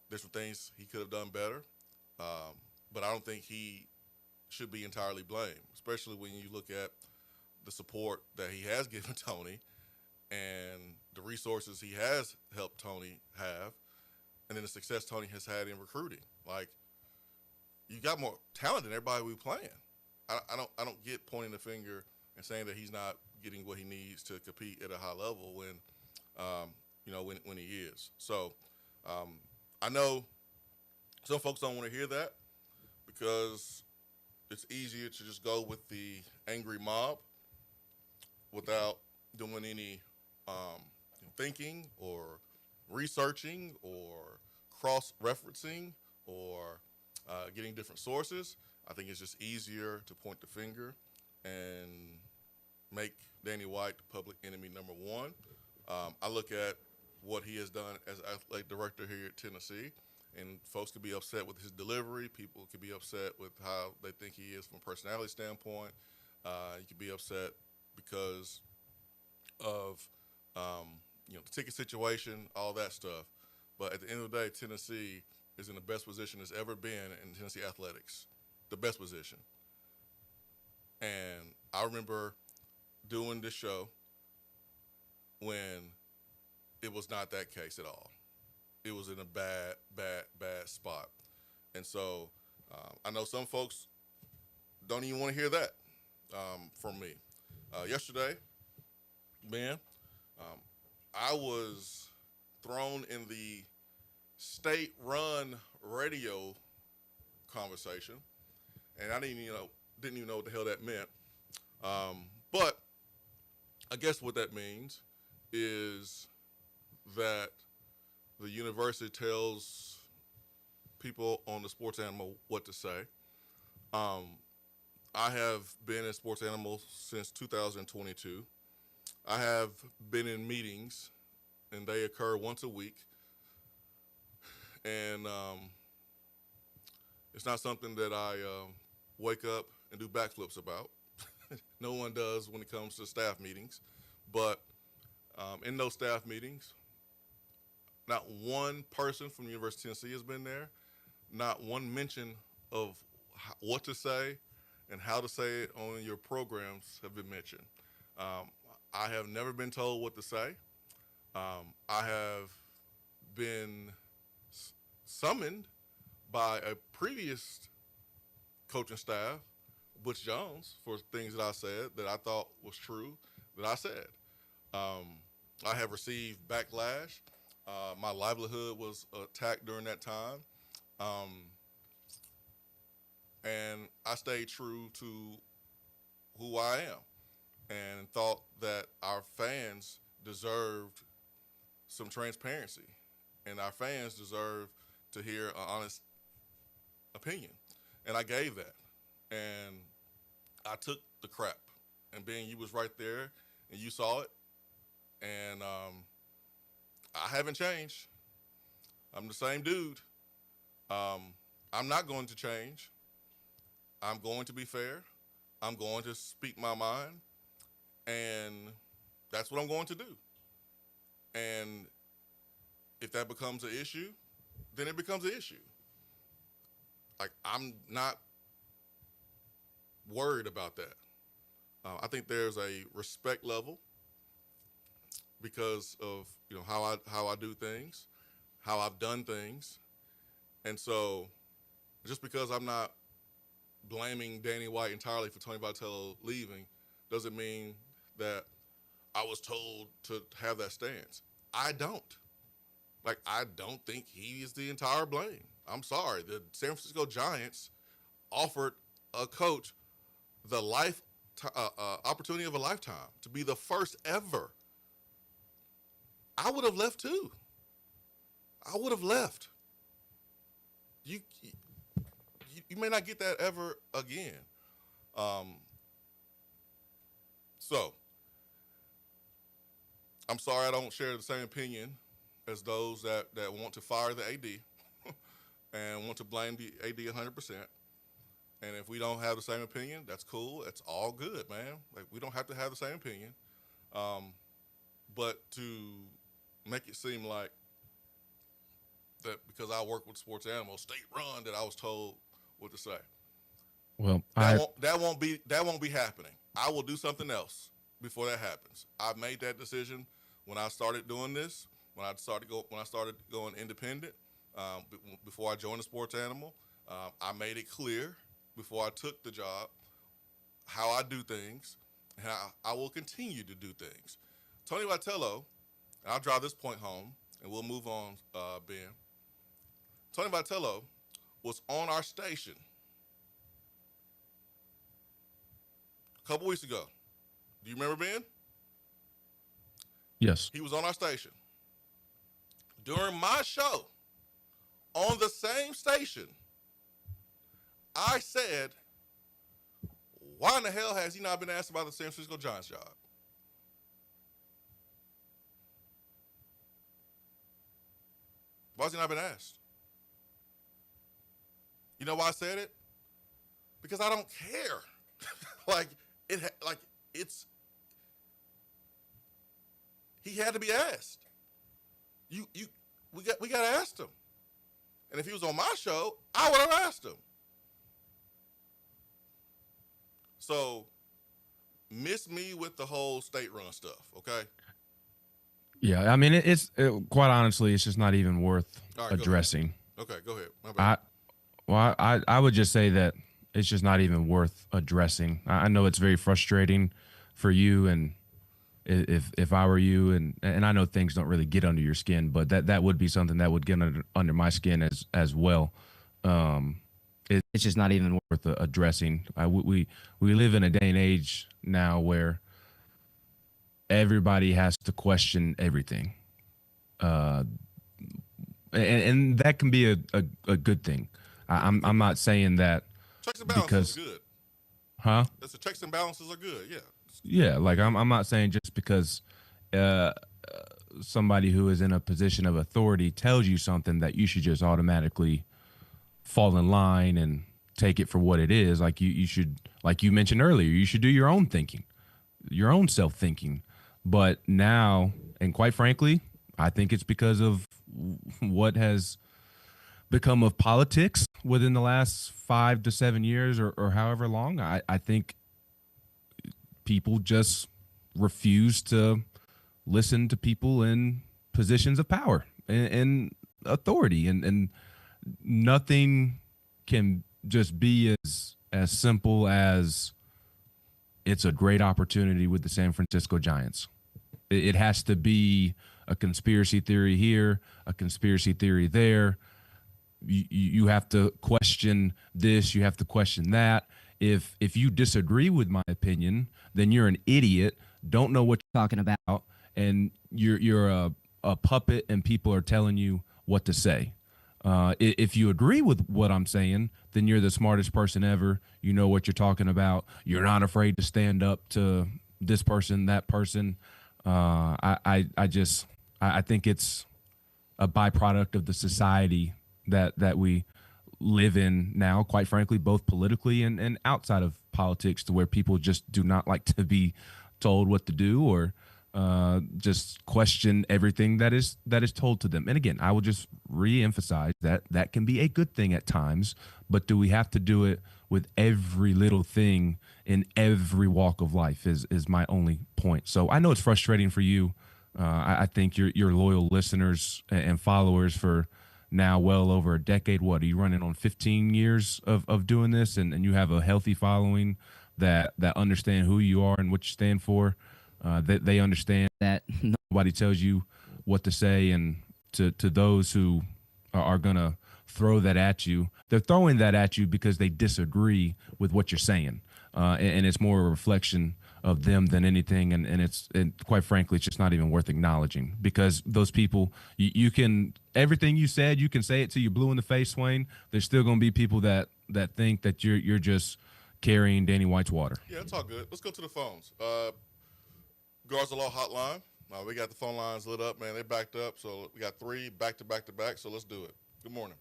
C: there's some things he could have done better, but I don't think he should be entirely blamed, especially when you look at the support that he has given Tony and the resources he has helped Tony have, and then the success Tony has had in recruiting. Like, you got more talent than everybody we playing. I don't get pointing the finger and saying that he's not getting what he needs to compete at a high level when when he is. So I know some folks don't want to hear that because it's easier to just go with the angry mob without doing any thinking or researching or cross-referencing or getting different sources. I think it's just easier to point the finger and make Danny White the public enemy number one. I look at what he has done as athletic director here at Tennessee, and folks could be upset with his delivery. People could be upset with how they think he is from a personality standpoint. You could be upset because of the ticket situation, all that stuff. But at the end of the day, Tennessee is in the best position it's ever been in Tennessee athletics, the best position. And I remember doing this show when it was not that case at all. It was in a bad spot. And so I know some folks don't even want to hear that from me. Yesterday, man, I was thrown in the state-run radio conversation, and I didn't even know what the hell that meant. But I guess what that means is that the university tells people on the sports animal what to say. I have been a sports animal since 2022. I have been in meetings, and they occur once a week. And it's not something that I wake up and do backflips about. No one does when it comes to staff meetings. But in those staff meetings, not one person from the University of Tennessee has been there. Not one mention of what to say and how to say it on your programs have been mentioned. I have never been told what to say. I have been summoned by a previous coaching staff, Butch Jones, for things that I said that I thought was true that I said. I have received backlash. My livelihood was attacked during that time. And I stayed true to who I am and thought that our fans deserved some transparency and our fans deserve to hear an honest opinion. And I gave that. And I took the crap. And Ben, you was right there and you saw it. And I haven't changed. I'm the same dude. I'm not going to change. I'm going to be fair. I'm going to speak my mind. And that's what I'm going to do. And if that becomes an issue, then it becomes an issue. Like, I'm not worried about that. I think there's a respect level because of how I do things, how I've done things, and so just because I'm not blaming Danny White entirely for Tony Vitello leaving doesn't mean that I was told to have that stance. I don't. I don't think he is the entire blame. I'm sorry. The San Francisco Giants offered a coach the opportunity of a lifetime to be the first ever. I would have left too. I would have left. You may not get that ever again. So I'm sorry I don't share the same opinion as those that want to fire the AD and want to blame the AD 100%. And if we don't have the same opinion, that's cool. It's all good, man. We don't have to have the same opinion. But to make it seem like that because I work with sports animals, state run, that I was told what to say.
D: Well,
C: that won't be happening. I will do something else before that happens. I made that decision when I started doing this. When I started going independent, before I joined the sports animal, I made it clear before I took the job how I do things, and I will continue to do things. Tony Vitello, and I'll drive this point home, and we'll move on, Ben. Tony Vitello was on our station a couple weeks ago. Do you remember, Ben?
D: yes.
C: He was on our station. During my show, on the same station, I said, why in the hell has he not been asked about the San Francisco Giants job? Why has he not been asked? You know why I said it? Because I don't care. He had to be asked. We got to ask him. And if he was on my show, I would have asked him. So, miss me with the whole state run stuff, okay?
D: Yeah, I mean, it's quite honestly, it's just not even worth addressing.
C: Okay, go ahead. My bad.
D: I would just say that it's just not even worth addressing. I know it's very frustrating for you, and if I were you, and I know things don't really get under your skin, but that would be something that would get under my skin as well. It's just not even worth addressing. We live in a day and age now where everybody has to question everything, and that can be a good thing. I'm not saying that
C: checks and balances are good.
D: Huh?
C: That's the checks and balances are good. Yeah.
D: Yeah, I'm not saying just because somebody who is in a position of authority tells you something that you should just automatically fall in line and take it for what it is. Like you should, like you mentioned earlier, you should do your own thinking, your own self-thinking. But now, and quite frankly, I think it's because of what has become of politics within the last 5 to 7 years or however long. I think people just refuse to listen to people in positions of power and authority, and nothing can just be as simple as it's a great opportunity with the San Francisco Giants. It has to be a conspiracy theory here, a conspiracy theory there. You have to question this, you have to question that. If you disagree with my opinion, then you're an idiot, don't know what you're talking about, and you're a puppet, and people are telling you what to say. If you agree with what I'm saying, then you're the smartest person ever. You know what you're talking about. You're not afraid to stand up to this person, that person. I think it's a byproduct of the society that we live in now, quite frankly, both politically and outside of politics, to where people just do not like to be told what to do or just question everything that is told to them. And again, I will just reemphasize that that can be a good thing at times, but do we have to do it with every little thing in every walk of life is my only point. So I know it's frustrating for you. I think your loyal listeners and followers for now well over a decade. What are you running on 15 years of doing this, and you have a healthy following that understand who you are and what you stand for. That they understand that nobody tells you what to say, and to those who are gonna throw that at you, they're throwing that at you because they disagree with what you're saying, and it's more a reflection of them than anything. And quite frankly, it's just not even worth acknowledging, because those people, you can, everything you said, you can say it till you're blue in the face, Swain. There's still gonna be people that think that you're just carrying Danny White's water.
C: Yeah, it's all good. Let's go to the phones. Guards Law Hotline. We got the phone lines lit up, man. They backed up, so we got 3 back to back to back. So let's do it. Good morning.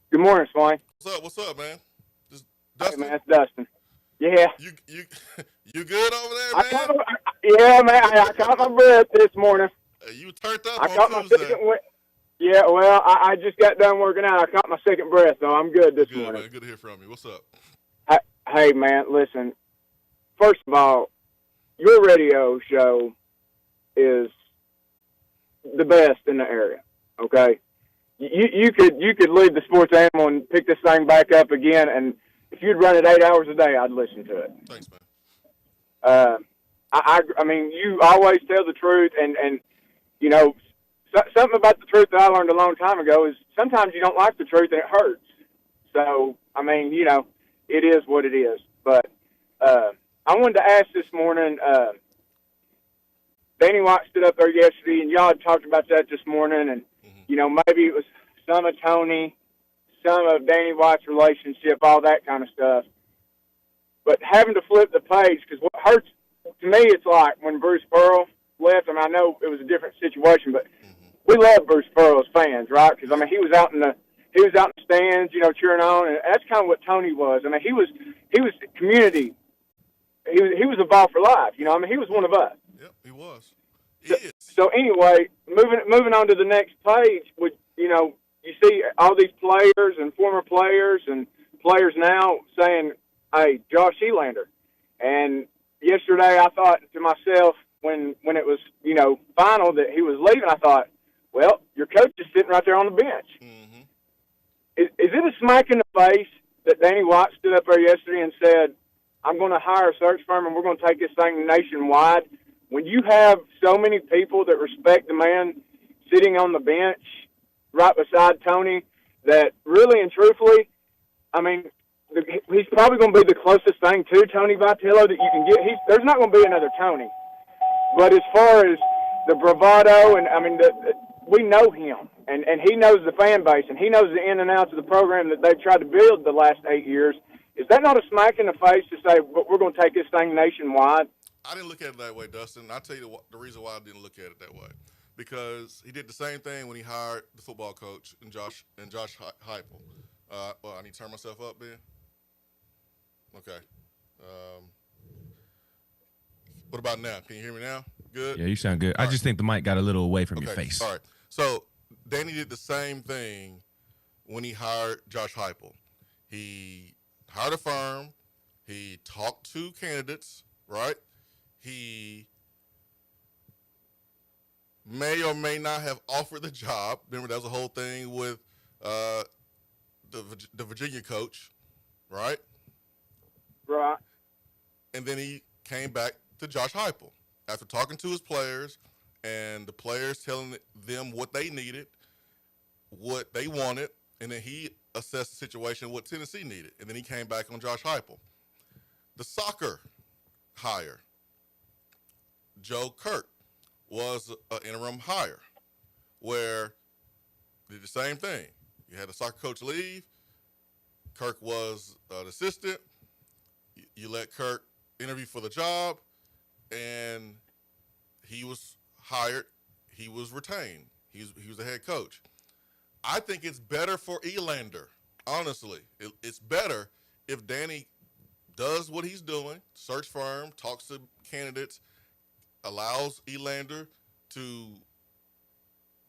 G: Good morning, Swain.
C: What's up, man? Just
G: Hey,
C: Dustin.
G: man, it's Dustin. Yeah.
C: You you good over there, man?
G: Yeah, man. I caught my breath this morning.
C: You turned up
G: I caught
C: on
G: my
C: Tuesday.
G: second. Yeah, well, I just got done working out. I caught my second breath, so I'm good this
C: Good,
G: morning.
C: man. Good to hear from you. What's up?
G: Hey, man, listen. First of all, your radio show is the best in the area. Okay, you could leave the sports animal and pick this thing back up again, and if you'd run it 8 hours a day, I'd listen to it.
C: Thanks, man.
G: I mean, you always tell the truth, and you know, something about the truth that I learned a long time ago is sometimes you don't like the truth and it hurts. So, I mean, you know, it is what it is. But I wanted to ask this morning, Danny White stood up there yesterday, and y'all had talked about that this morning, and, you know, maybe it was some of Tony, some of Danny White's relationship, all that kind of stuff. But having to flip the page, because what hurts to me, it's like when Bruce Pearl left. I mean, I know it was a different situation, but we love Bruce Pearl as fans, right? Because I mean, he was out in the stands, you know, cheering on, and that's kind of what Tony was. I mean, he was community. He was a ball for life, you know. I mean, he was one of us.
C: Yep, he was.
G: So anyway, moving on to the next page, with, you know, you see all these players and former players and players now saying, "Hey, Josh Elander." And yesterday, I thought to myself, when it was, you know, final that he was leaving, I thought, well, your coach is sitting right there on the bench.
C: Mm-hmm.
G: Is it a smack in the face that Danny White stood up there yesterday and said, "I'm going to hire a search firm and we're going to take this thing nationwide"? When you have so many people that respect the man sitting on the bench right beside Tony, that really and truthfully, I mean, he's probably going to be the closest thing to Tony Vitello that you can get. There's not going to be another Tony. But as far as the bravado, and I mean, we know him, and he knows the fan base, and he knows the in and outs of the program that they've tried to build the last 8 years. Is that not a smack in the face to say, we're going to take this thing nationwide?
C: I didn't look at it that way, Dustin. I'll tell you the reason why I didn't look at it that way. Because he did the same thing when he hired the football coach and Josh Heupel. Well, I need to turn myself up, Ben. Okay. What about now? Can you hear me now? Good?
D: Yeah, you sound good. I just think the mic got a little away from your face.
C: All right. So Danny did the same thing when he hired Josh Heupel. He hired a firm. He talked to candidates, right? He may or may not have offered the job. Remember, that was the whole thing with the Virginia coach, right?
G: Right.
C: And then he came back to Josh Heupel after talking to his players and the players telling them what they needed, what they wanted, and then he assessed the situation, what Tennessee needed, and then he came back on Josh Heupel. The soccer hire, Joe Kirk, was an interim hire where they did the same thing. You had the soccer coach leave. Kirk was an assistant. You let Kirk interview for the job, and he was hired. He was retained. He was the head coach. I think it's better for Elander, honestly. It's better if Danny does what he's doing, search firm, talks to candidates, allows Elander to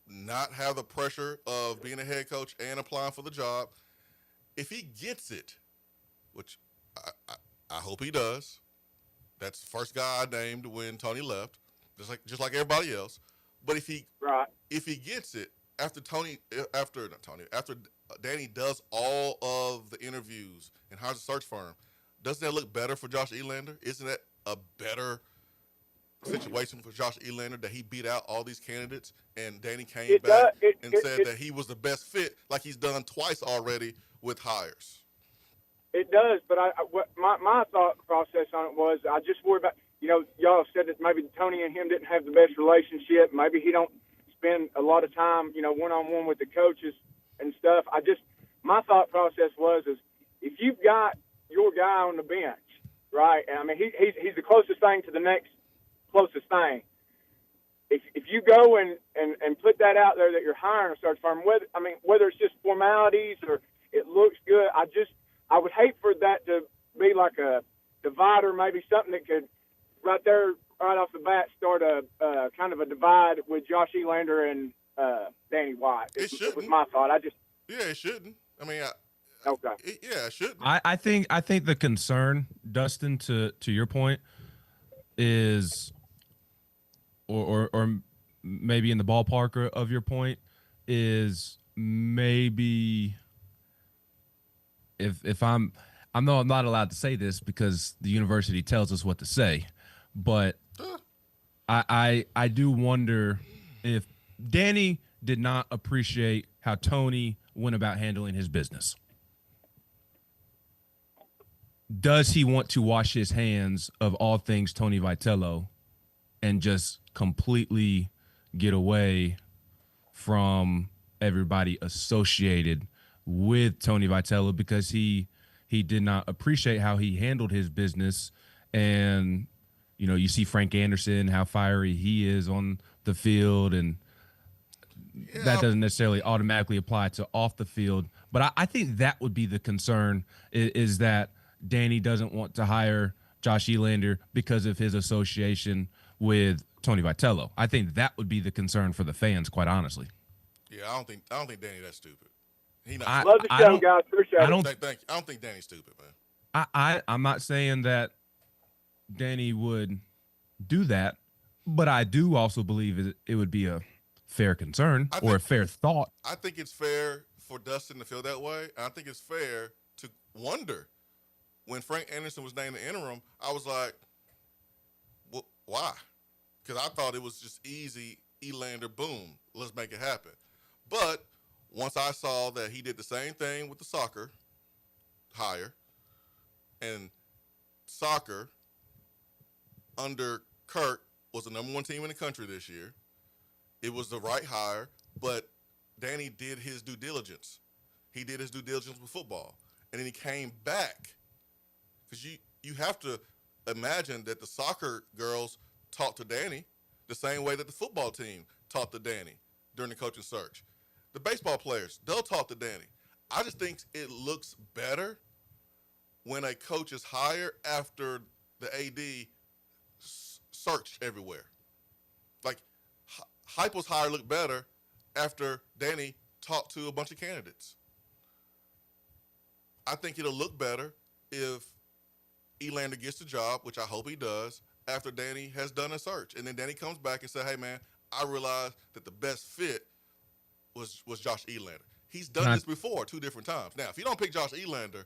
C: not have the pressure of being a head coach and applying for the job. If he gets it, which I hope he does, that's the first guy I named when Tony left, just like everybody else. But if he gets it after Danny does all of the interviews and hires a search firm, doesn't that look better for Josh Elander? Isn't that a better situation for Josh Elander that he beat out all these candidates and Danny came back and said that he was the best fit, like he's done twice already with hires?
G: It does, but my thought process on it was I just worry about, y'all have said that maybe Tony and him didn't have the best relationship. Maybe he don't spend a lot of time, one-on-one with the coaches and stuff. My thought process is if you've got your guy on the bench, right, and I mean, he's the closest thing to the next closest thing. If you go and put that out there that you're hiring a search firm, whether it's just formalities or it looks good, I would hate for that to be like a divider, maybe something that could right off the bat start a kind of a divide with Josh Elander and Danny White. It was my thought.
C: It shouldn't. I mean,
G: okay.
C: It shouldn't.
D: I think the concern, Dustin, to your point, is or maybe in the ballpark of your point is maybe if I'm not allowed to say this because the university tells us what to say, but I do wonder if Danny did not appreciate how Tony went about handling his business. Does he want to wash his hands of all things Tony Vitello and just completely get away from everybody associated with Tony Vitello because he did not appreciate how he handled his business? And, you see Frank Anderson, how fiery he is on the field, and that doesn't necessarily automatically apply to off the field. But I think that would be the concern is that Danny doesn't want to hire Josh Elander because of his association with Tony Vitello. I think that would be the concern for the fans, quite honestly.
C: Yeah, I don't think Danny that's stupid.
G: Love the show, guys. Appreciate it.
C: Thank you. I don't think Danny's stupid, man.
D: I'm not saying that Danny would do that, but I do also believe it would be a fair concern or a fair thought.
C: I think it's fair for Dustin to feel that way. I think it's fair to wonder. When Frank Anderson was named the interim, I was like, well, why? Because I thought it was just easy, Elander, boom, let's make it happen. But once I saw that he did the same thing with the soccer hire, and soccer under Kirk was the number one team in the country this year, it was the right hire, but Danny did his due diligence. He did his due diligence with football. And then he came back. Because you have to imagine that the soccer girls talked to Danny the same way that the football team talked to Danny during the coaching search. The baseball players, they'll talk to Danny. I just think it looks better when a coach is hired after the AD searched everywhere. Like, Heupel's hire looked better after Danny talked to a bunch of candidates. I think it'll look better if Elander gets the job, which I hope he does, after Danny has done a search. And then Danny comes back and says, hey, man, I realized that the best fit was Josh Elander. He's done this before 2 different times. Now, if you don't pick Josh Elander,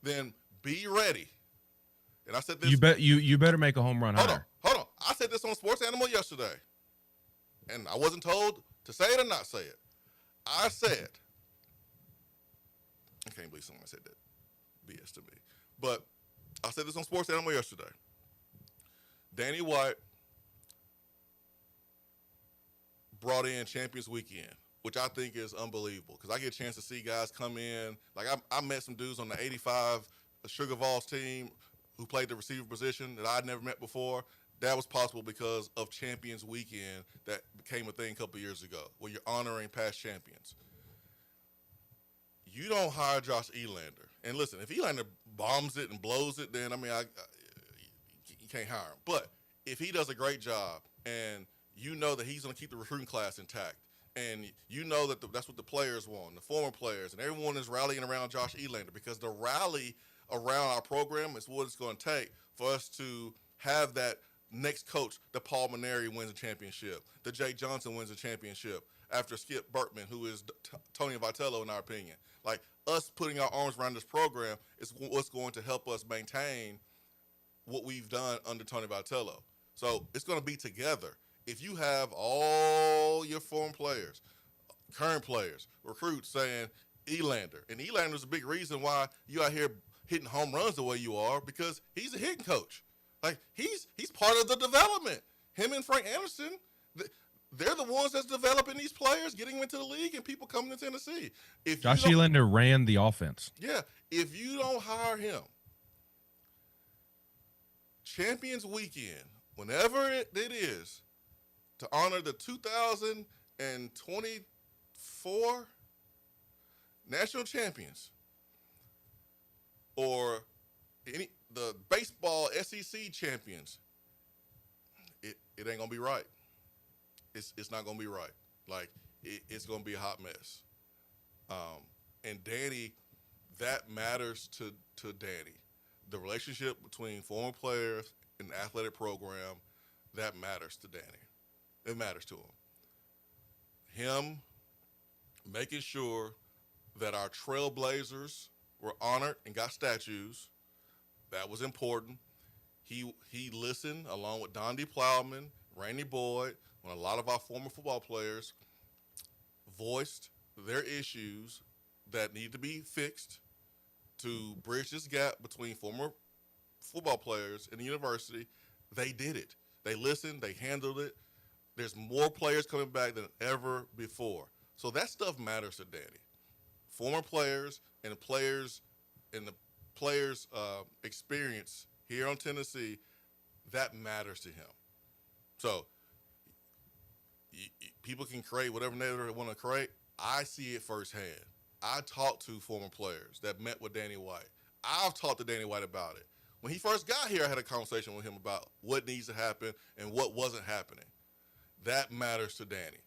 C: then be ready. And I said this.
D: You better make a home run hire.
C: Hold on. I said this on Sports Animal yesterday. And I wasn't told to say it or not say it. I said, I can't believe someone said that BS to me. But I said this on Sports Animal yesterday. Danny White brought in Champions Weekend, which I think is unbelievable because I get a chance to see guys come in. Like I met some dudes on the 85 Sugar Vols team who played the receiver position that I'd never met before. That was possible because of Champions Weekend that became a thing a couple years ago where you're honoring past champions. You don't hire Josh Elander. And listen, if Elander bombs it and blows it, then, you can't hire him. But if he does a great job and you know that he's going to keep the recruiting class intact, and you know that that's what the players want, the former players, and everyone is rallying around Josh Elander, because the rally around our program is what it's going to take for us to have that next coach. The Paul Maneri wins a championship. The Jay Johnson wins a championship after Skip Bertman, who is Tony Vitello, in our opinion. Like, us putting our arms around this program is what's going to help us maintain what we've done under Tony Vitello. So it's going to be together. If you have all your former players, current players, recruits saying Elander, and Elander's a big reason why you out here hitting home runs the way you are, because he's a hitting coach. Like, he's part of the development. Him and Frank Anderson, they're the ones that's developing these players, getting them into the league, and people coming to Tennessee. If
D: Josh Elander ran the offense.
C: Yeah. If you don't hire him, Champions Weekend, whenever it is, to honor the 2024 national champions, or the baseball SEC champions, it ain't gonna be right. It's not gonna be right. Like, it's gonna be a hot mess. And Danny, that matters to Danny. The relationship between former players and the athletic program, that matters to Danny. It matters to him. Him making sure that our trailblazers were honored and got statues, that was important. He listened, along with Don D. Plowman, Randy Boyd, when a lot of our former football players voiced their issues that need to be fixed to bridge this gap between former football players and the university. They did it. They listened. They handled it. There's more players coming back than ever before. So that stuff matters to Danny. Former players and the players experience here on Tennessee, that matters to him. So people can create whatever narrative they want to create. I see it firsthand. I talked to former players that met with Danny White. I've talked to Danny White about it. When he first got here, I had a conversation with him about what needs to happen and what wasn't happening. That matters to Danny.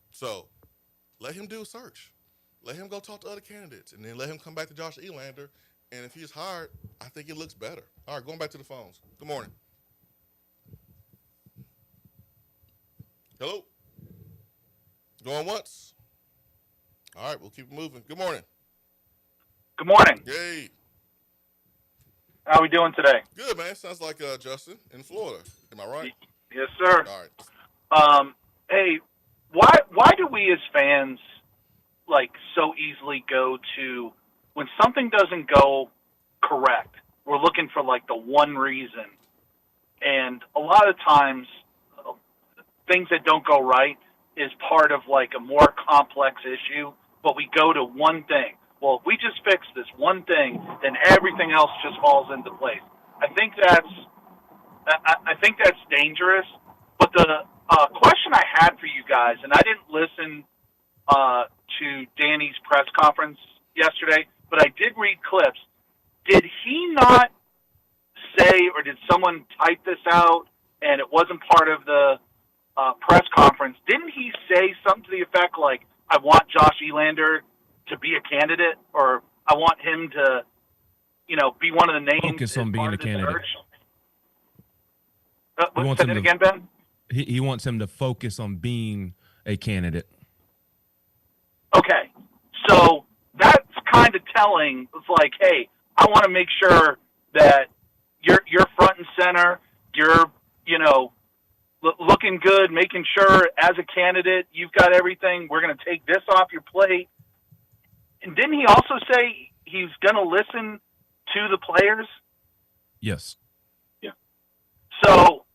C: So let him do a search. Let him go talk to other candidates, and then let him come back to Josh Elander. And if he's hired, I think it looks better. All right, going back to the phones. Good morning. Hello? Going once? All right, we'll keep it moving. Good morning.
H: Good morning.
C: Yay.
H: How are we doing today?
C: Good, man. Sounds like Justin in Florida. Am I right?
H: Yes, sir.
C: All right.
H: Hey, why do we as fans so easily go to when something doesn't go correct? We're looking for the one reason, and a lot of times things that don't go right is part of a more complex issue, but we go to one thing. Well, if we just fix this one thing, then everything else just falls into place. I think that's dangerous. But the question I had for you guys, and I didn't listen to Danny's press conference yesterday, but I did read clips. Did he not say, or did someone type this out and it wasn't part of the press conference? Didn't he say something to the effect I want Josh Elander to be a candidate, or I want him to, be one of the names?
D: Focus on being a candidate.
H: Say that again, Ben?
D: He wants him to focus on being a candidate.
H: Okay, so that's kind of telling. It's hey, I want to make sure that you're front and center. You're, looking good, making sure as a candidate you've got everything. We're going to take this off your plate. And didn't he also say he's going to listen to the players?
D: Yes.
H: Yeah. So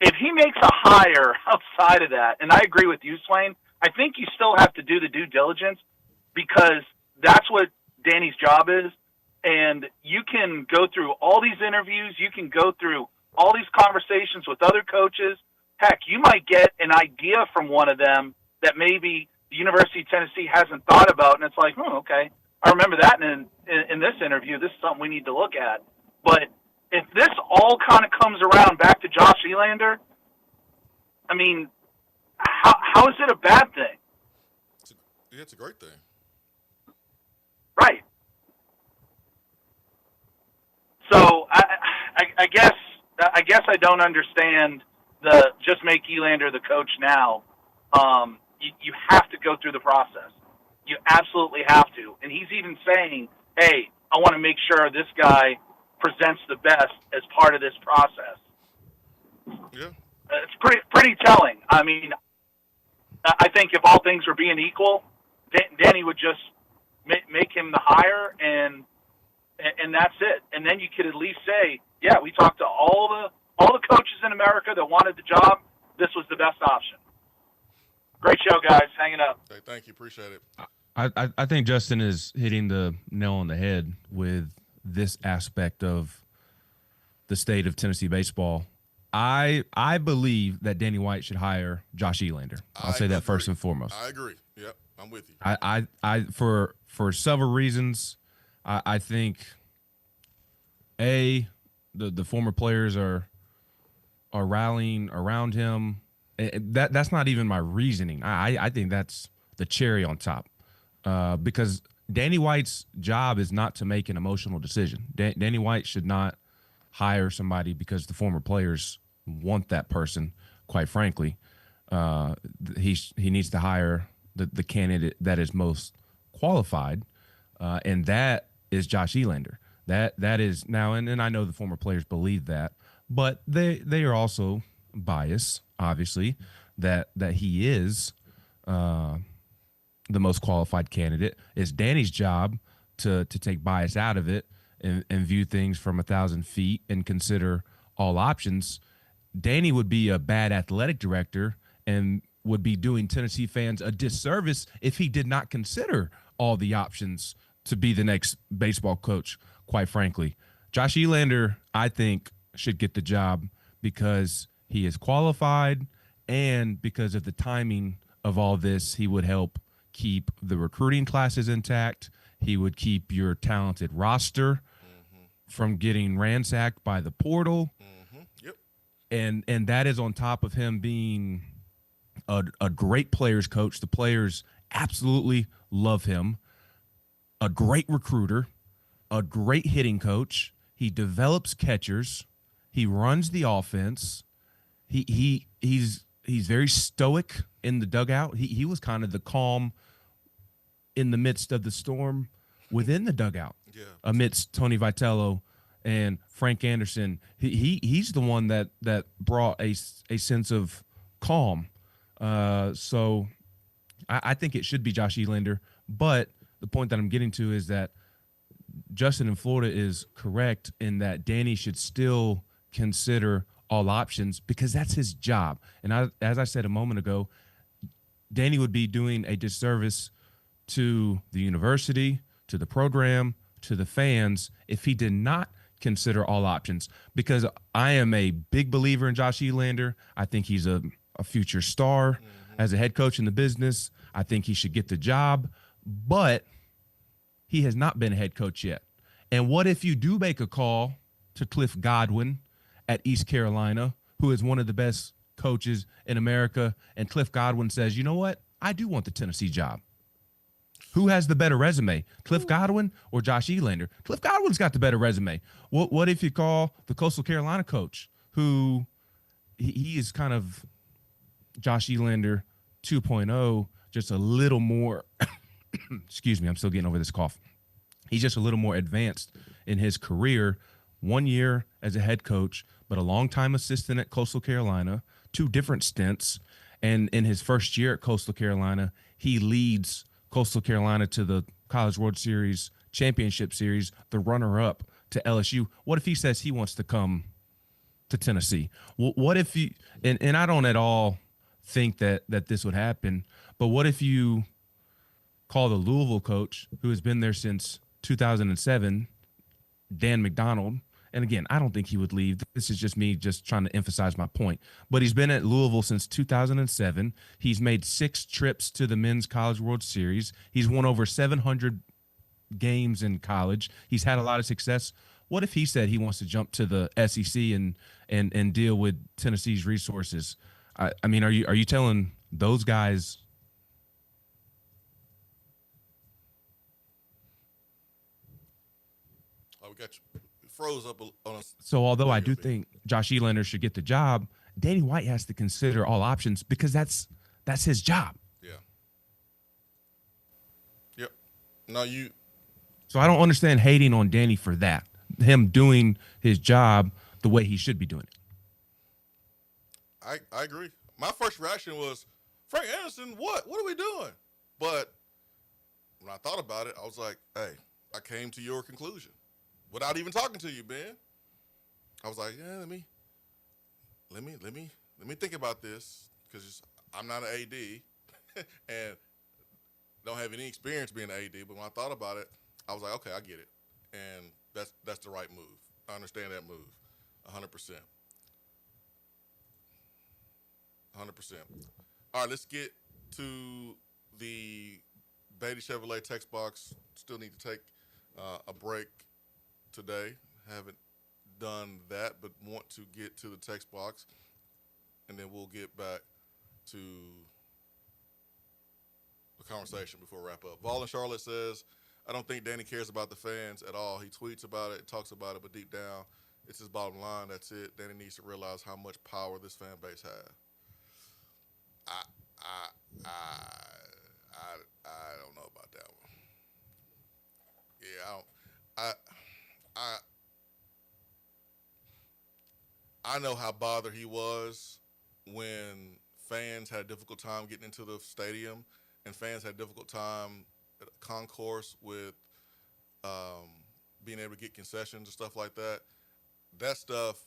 H: if he makes a hire outside of that, and I agree with you, Swain, I think you still have to do the due diligence, because that's what Danny's job is. And you can go through all these interviews. You can go through all these conversations with other coaches. Heck, you might get an idea from one of them that maybe the University of Tennessee hasn't thought about, and it's okay, I remember that in this interview. This is something we need to look at. But if this all kind of comes around back to Josh Elander, I mean, how is it a bad thing?
C: It's a great thing.
H: Right. So I guess I don't understand the just make Elander the coach now. You have to go through the process. You absolutely have to. And he's even saying, hey, I want to make sure this guy presents the best as part of this process.
C: Yeah.
H: It's pretty telling. I mean, I think if all things were being equal, Danny would just make him the hire, and that's it. And then you could at least say, yeah, we talked to all the coaches in America that wanted the job. This was the best option. Great show, guys. Hanging up.
C: Hey, thank you. Appreciate it.
D: I think Justin is hitting the nail on the head with this aspect of the state of Tennessee baseball. I believe that Danny White should hire Josh Elander. I'll say that first and foremost.
C: I agree. Yep, I'm with you.
D: I for several reasons, I think the former players are rallying around him. That's not even my reasoning. I think that's the cherry on top, because Danny White's job is not to make an emotional decision. Danny White should not hire somebody because the former players want that person. Quite frankly, he needs to hire the candidate that is most qualified, and that is Josh Elander. That is now, and I know the former players believe that, but they are also biased, obviously, that he is the most qualified candidate. It's Danny's job to take bias out of it and view things from 1,000 feet and consider all options. Danny would be a bad athletic director and would be doing Tennessee fans a disservice if he did not consider all the options to be the next baseball coach, quite frankly. Josh Elander, I think, should get the job because he is qualified and because of the timing of all this. He would help keep the recruiting classes intact. He would keep your talented roster from getting ransacked by the portal.
C: Yep.
D: And that is on top of him being a great players coach. The players absolutely love him. A great recruiter, a great hitting coach. He develops catchers. He runs the offense. He's very stoic in the dugout. He was kind of the calm in the midst of the storm within the dugout.
C: Yeah.
D: Amidst Tony Vitello and Frank Anderson. He's the one that brought a sense of calm. So I think it should be Josh Elander. But the point that I'm getting to is that Justin in Florida is correct in that Danny should still consider all options because that's his job. And as I said a moment ago, Danny would be doing a disservice to the university, to the program, to the fans if he did not consider all options, because I am a big believer in Josh Elander. I think he's a future star as a head coach in the business. I think he should get the job, but he has not been a head coach yet. And what if you do make a call to Cliff Godwin at East Carolina, who is one of the best coaches in America, and Cliff Godwin says, you know what? I do want the Tennessee job. Who has the better resume, Cliff Godwin or Josh Elander? Cliff Godwin's got the better resume. What if you call the Coastal Carolina coach, who he is kind of Josh Elander 2.0, just a little more excuse me, I'm still getting over this cough. He's just a little more advanced in his career. 1 year as a head coach, but a longtime assistant at Coastal Carolina, 2 different stints. And in his first year at Coastal Carolina, he leads Coastal Carolina to the College World Series championship series, the runner-up to LSU. What if he says he wants to come to Tennessee? What if you – and I don't at all think that this would happen, but what if you call the Louisville coach, who has been there since 2007, Dan McDonald? And again, I don't think he would leave. This is just me just trying to emphasize my point. But he's been at Louisville since 2007. He's made 6 trips to the Men's College World Series. He's won over 700 games in college. He's had a lot of success What if he said he wants to jump to the SEC and deal with Tennessee's resources? I mean, are you telling those guys?
C: Oh, we got you. It froze up on us.
D: So although
C: There
D: I
C: you go,
D: do
C: Ben.
D: think Josh Elander should get the job, Danny White has to consider all options because that's his job.
C: Yeah. Yep. No, you.
D: So I don't understand hating on Danny for that. Him doing his job the way he should be doing it.
C: I agree. My first reaction was, Frank Anderson, what? What are we doing? But when I thought about it, I was like, hey, I came to your conclusion without even talking to you, Ben. I was like, yeah, let me think about this because I'm not an AD and don't have any experience being an AD. But when I thought about it, I was like, okay, I get it, and that's the right move. I understand that move, 100%. 100%. All right, let's get to the Beatty Chevrolet text box. Still need to take a break today. Haven't done that, but want to get to the text box, and then we'll get back to the conversation before we wrap up. Vol in Charlotte says, I don't think Danny cares about the fans at all. He tweets about it, talks about it, but deep down, it's his bottom line. That's it. Danny needs to realize how much power this fan base has. I don't know about that one. Yeah, I know how bothered he was when fans had a difficult time getting into the stadium, and fans had a difficult time at a concourse with being able to get concessions and stuff like that. That stuff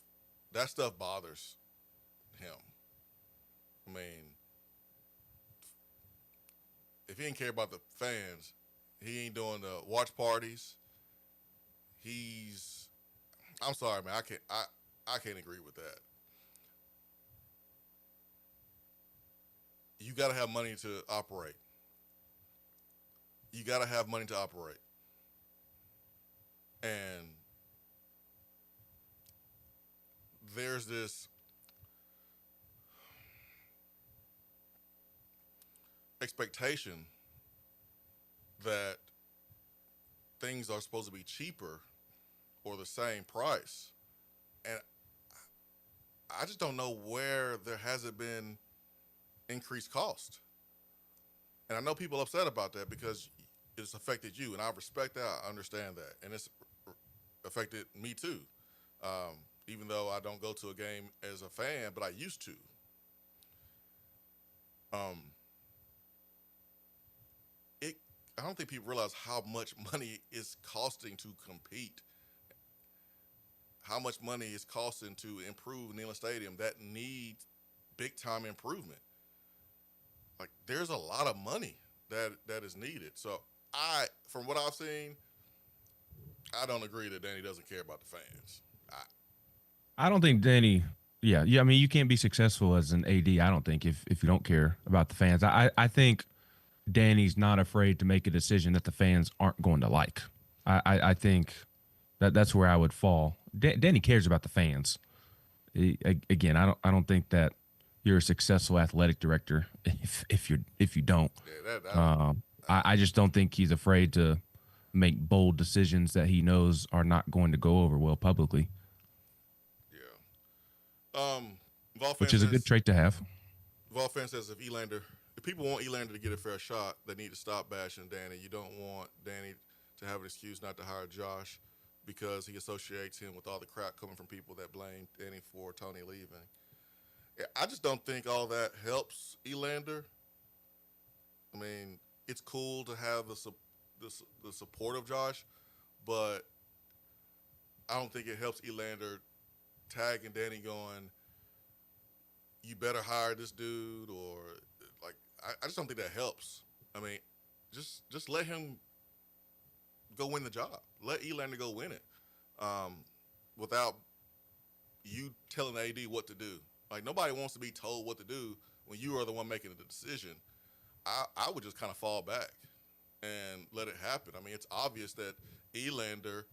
C: bothers him. I mean, if he didn't care about the fans, he ain't doing the watch parties. I'm sorry, man. I can't agree with that. You got to have money to operate. You got to have money to operate. And there's this expectation that things are supposed to be cheaper or the same price. And I just don't know where there hasn't been increased cost. And I know people are upset about that because it's affected you, and I respect that. I understand that. And it's affected me too. Even though I don't go to a game as a fan, but I used to. I don't think people realize how much money is costing to compete. How much money is costing to improve Neyland Stadium that needs big time improvement. Like, there's a lot of money that is needed. So from what I've seen, I don't agree that Danny doesn't care about the fans.
D: I don't think Danny. Yeah. I mean, you can't be successful as an AD. I don't think if you don't care about the fans. I think Danny's not afraid to make a decision that the fans aren't going to like. I think that's where I would fall. Danny cares about the fans. Again, I don't think that you're a successful athletic director if you don't.
C: Yeah,
D: I just don't think he's afraid to make bold decisions that he knows are not going to go over well publicly.
C: Yeah.
D: Which is a good trait to have.
C: Volfan says if people want Elander to get a fair shot, they need to stop bashing Danny. You don't want Danny to have an excuse not to hire Josh because he associates him with all the crap coming from people that blame Danny for Tony leaving. Yeah, I just don't think all that helps Elander. I mean, it's cool to have the support of Josh, but I don't think it helps Elander tagging Danny going, you better hire this dude, or like I just don't think that helps. I mean, just let him go win the job. Let Elander go win it without you telling AD what to do. Like, nobody wants to be told what to do when you are the one making the decision. I would just kind of fall back and let it happen. I mean, it's obvious that Elander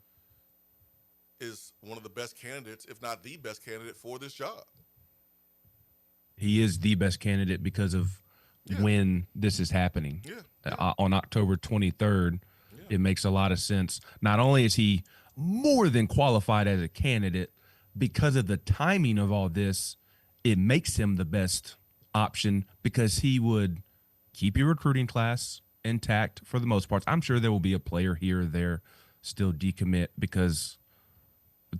C: is one of the best candidates, if not the best candidate for this job.
D: He is the best candidate because of when this is happening. On October 23rd, it makes a lot of sense. Not only is he more than qualified as a candidate, because of the timing of all this, it makes him the best option because he would keep your recruiting class intact for the most part. I'm sure there will be a player here or there still decommit because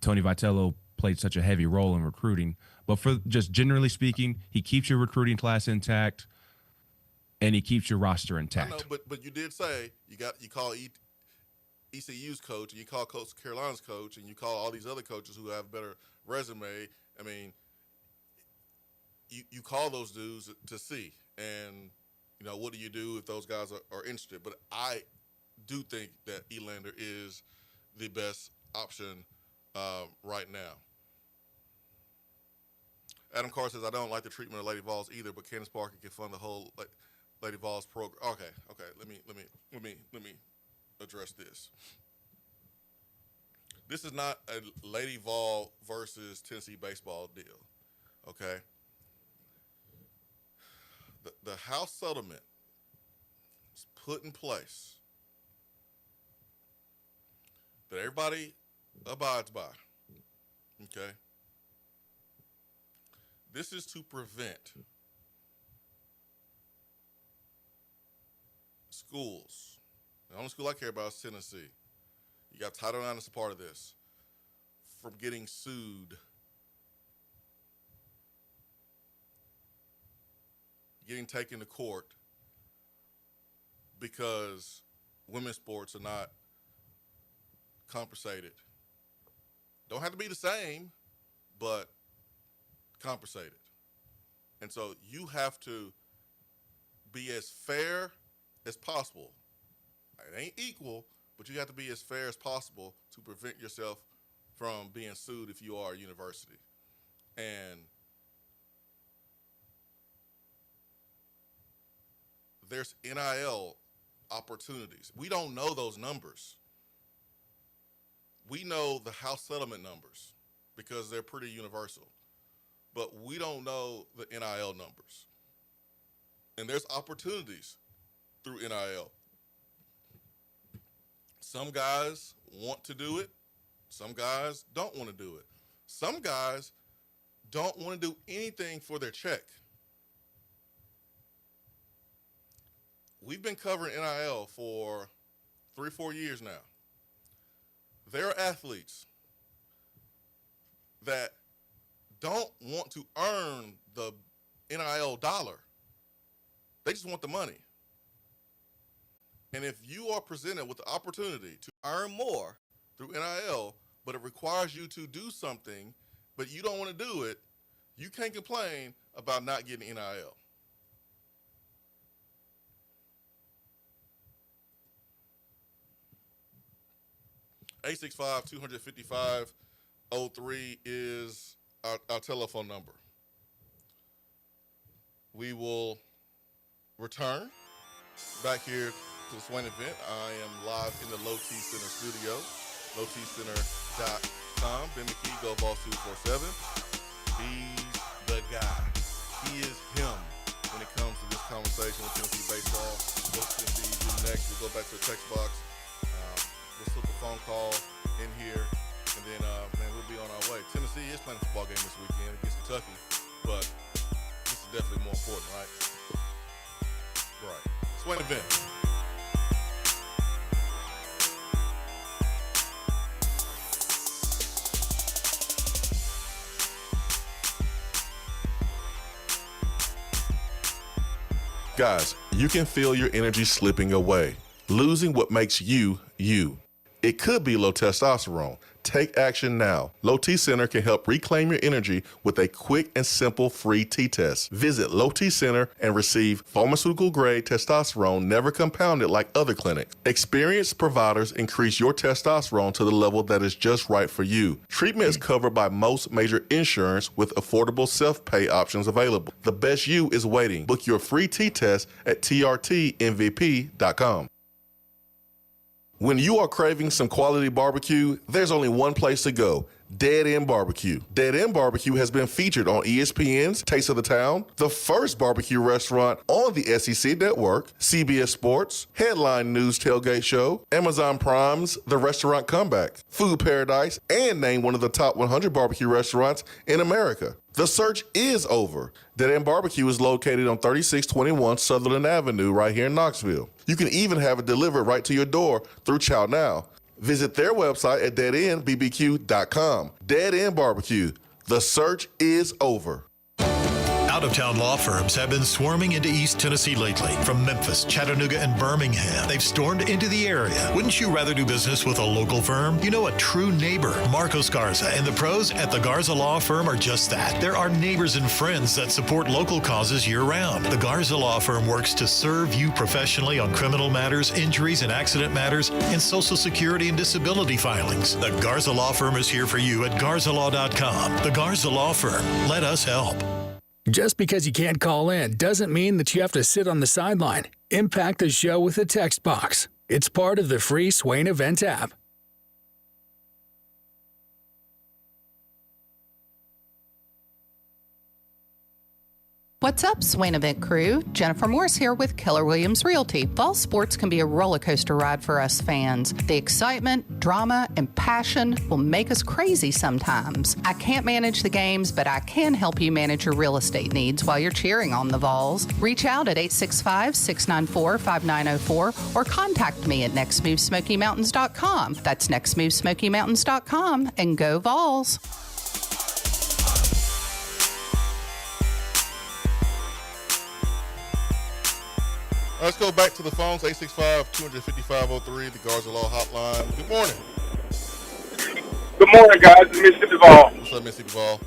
D: Tony Vitello played such a heavy role in recruiting. But for just generally speaking, he keeps your recruiting class intact and he keeps your roster intact.
C: I know, but you did say you call ECU's coach and you call Coach Carolina's coach and you call all these other coaches who have a better resume. I mean, you call those dudes to see, and what do you do if those guys are interested? But I do think that Elander is the best option right now. Adam Carr says, I don't like the treatment of Lady Vols either, but Candace Parker can fund the whole Lady Vols program. Okay. Let me address this. This is not a Lady Vol versus Tennessee baseball deal. Okay. The House settlement is put in place that everybody abides by. Okay. This is to prevent schools. The only school I care about is Tennessee. You got Title IX as a part of this. From getting sued. Getting taken to court because women's sports are not compensated. Don't have to be the same, but compensated. And so you have to be as fair as possible. It ain't equal, but you have to be as fair as possible to prevent yourself from being sued if you are a university. And there's NIL opportunities. We don't know those numbers. We know the House settlement numbers because they're pretty universal. But we don't know the NIL numbers. And there's opportunities through NIL. Some guys want to do it. Some guys don't want to do it. Some guys don't want to do anything for their check. We've been covering NIL for 3-4 years now. There are athletes that don't want to earn the NIL dollar. They just want the money. And if you are presented with the opportunity to earn more through NIL, but it requires you to do something, but you don't want to do it, you can't complain about not getting NIL. (865-255-03) is our telephone number. We will return back here to the Swain Event. I am live in the Low T Center studio, lowtcenter.com. Ben McKee, Go Vols 247. He's the guy. He is him when it comes to this conversation with Tennessee baseball. What's Tennessee do next? We'll go back to the text box. We'll slip a phone call in here, and then we'll be on our way. Tennessee is playing a football game this weekend against Kentucky, but this is definitely more important, right? Right. Swain Event. Guys, you can feel your energy slipping away, losing what makes you, you. It could be low testosterone. Take action now. Low T Center can help reclaim your energy with a quick and simple free T-test. Visit Low T Center and receive pharmaceutical-grade testosterone never compounded like other clinics. Experienced providers increase your testosterone to the level that is just right for you. Treatment is covered by most major insurance with affordable self-pay options available. The best you is waiting. Book your free T-test at trtmvp.com. When you are craving some quality barbecue, there's only one place to go. Dead End Barbecue. Dead End Barbecue has been featured on ESPN's Taste of the Town, the first barbecue restaurant on the SEC Network, CBS Sports, Headline News Tailgate Show, Amazon Prime's The Restaurant Comeback, Food Paradise, and named one of the top 100 barbecue restaurants in America. The search is over. Dead End Barbecue is located on 3621 Sutherland Avenue right here in Knoxville. You can even have it delivered right to your door through Chow Now. Visit their website at deadendbbq.com. Dead End Barbecue. The search is over.
I: Out-of-town law firms have been swarming into East Tennessee lately. From Memphis, Chattanooga, and Birmingham, they've stormed into the area. Wouldn't you rather do business with a local firm? You know, a true neighbor. Marcos Garza and the pros at the Garza Law Firm are just that. There are neighbors and friends that support local causes year-round. The Garza Law Firm works to serve you professionally on criminal matters, injuries and accident matters, and Social Security and disability filings. The Garza Law Firm is here for you at garzalaw.com. The Garza Law Firm. Let us help.
J: Just because you can't call in doesn't mean that you have to sit on the sideline. Impact the show with a text box. It's part of the free Swain Event app.
K: What's up, Swain Event crew? Jennifer Morris here with Keller Williams Realty. Fall sports can be a roller coaster ride for us fans. The excitement, drama, and passion will make us crazy sometimes. I can't manage the games, but I can help you manage your real estate needs while you're cheering on the Vols. Reach out at 865-694-5904 or contact me at nextmovesmokymountains.com. That's nextmovesmokymountains.com, and go Vols.
C: Let's go back to the phones, 865-255-03, the Garza Law Hotline. Good morning.
G: Good morning, guys. It's Mississippi Ball.
C: What's up, Mississippi Ball?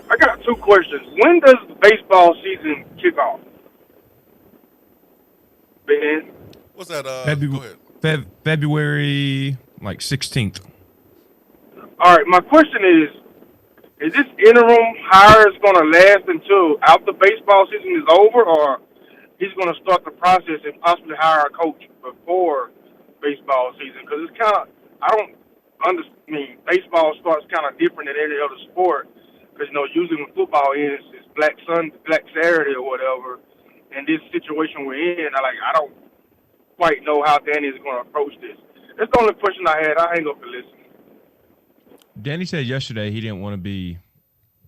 G: I got two questions. When does the baseball season kick off? Ben?
C: What's that? Go ahead.
D: February, 16th.
G: All right, my question is this interim hire going to last until after baseball season is over, or he's going to start the process and possibly hire a coach before baseball season? Because it's kind of, baseball starts kind of different than any other sport. Because, usually when football ends, it's Black Saturday or whatever. And this situation we're in, I don't quite know how Danny is going to approach this. That's the only question I had. I'll hang up and listen.
D: Danny said yesterday he didn't want to be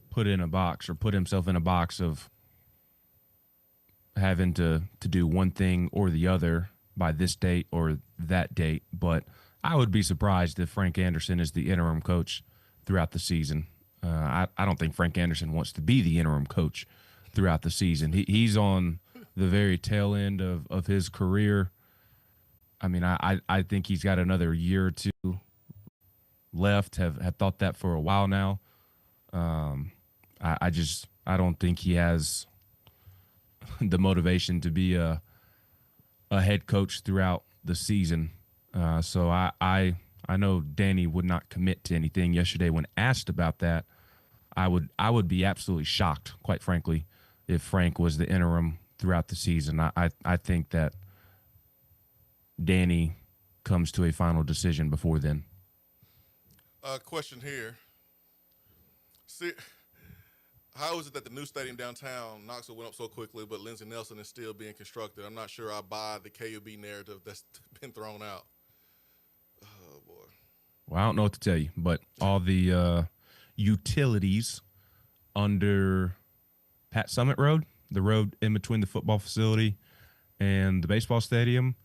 D: put in a box or put himself in a box of having to do one thing or the other by this date or that date. But I would be surprised if Frank Anderson is the interim coach throughout the season. I don't think Frank Anderson wants to be the interim coach throughout the season. He's on the very tail end of his career. I mean, I think he's got another year or two left, have thought that for a while now. I don't think he has the motivation to be a head coach throughout the season. So I know Danny would not commit to anything yesterday when asked about that. I would be absolutely shocked, quite frankly, if Frank was the interim throughout the season. I think that Danny comes to a final decision before then.
C: Question here. See, how is it that the new stadium downtown Knoxville went up so quickly, but Lindsey Nelson is still being constructed? I'm not sure I buy the KUB narrative that's been thrown out. Oh, boy.
D: Well, I don't know what to tell you, but all the utilities under Pat Summit Road, the road in between the football facility and the baseball stadium,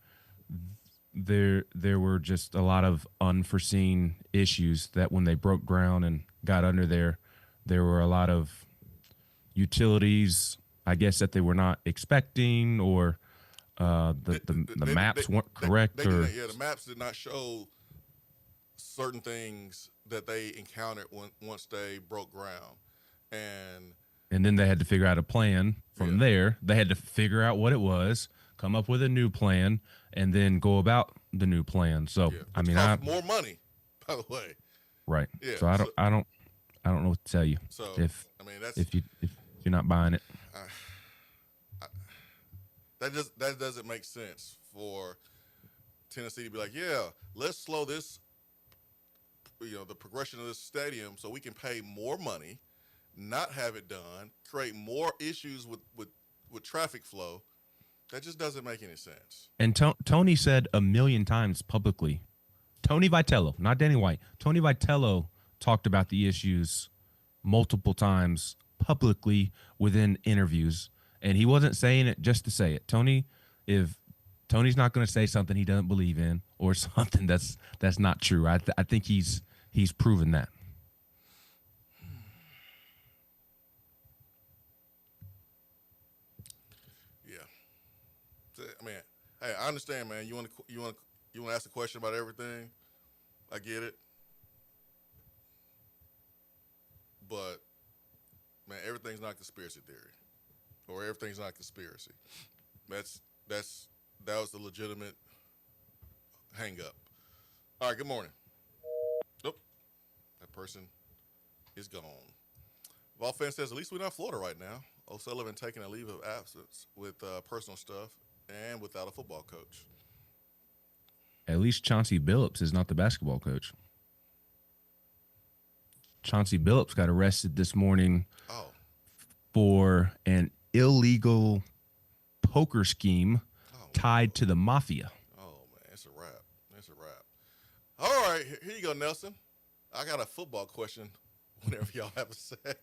D: there were just a lot of unforeseen issues that when they broke ground and got under there were a lot of utilities, I guess, that they were not expecting, or the maps weren't correct.
C: The maps did not show certain things that they encountered once they broke ground. And
D: then they had to figure out a plan from there. They had to figure out what it was, come up with a new plan, and then go about the new plan. So, I mean,
C: more money, by the way.
D: Right.
C: Yeah,
D: so I don't know what to tell you.
C: So
D: if you're not buying it,
C: that doesn't make sense for Tennessee to be like, yeah, let's slow this, the progression of this stadium so we can pay more money, not have it done, create more issues with traffic flow. That just doesn't make any sense.
D: And Tony said a million times publicly, Tony Vitello, not Danny White, Tony Vitello talked about the issues multiple times publicly within interviews, and he wasn't saying it just to say it. If Tony's not going to say something he doesn't believe in or something that's not true, I think he's proven that.
C: Yeah. I mean, hey, I understand, man. You want to ask a question about everything? I get it. But man, everything's not conspiracy theory, or everything's not conspiracy. That was the legitimate hang up. All right, good morning. Nope, that person is gone. Vol fan says, at least we're not Florida right now. O'Sullivan taking a leave of absence with personal stuff and without a football coach.
D: At least Chauncey Billups is not the basketball coach. Chauncey Billups got arrested this morning for an illegal poker scheme tied to the mafia.
C: Oh, man, it's a wrap. It's a wrap. All right, here you go, Nelson. I got a football question whenever y'all have a sec.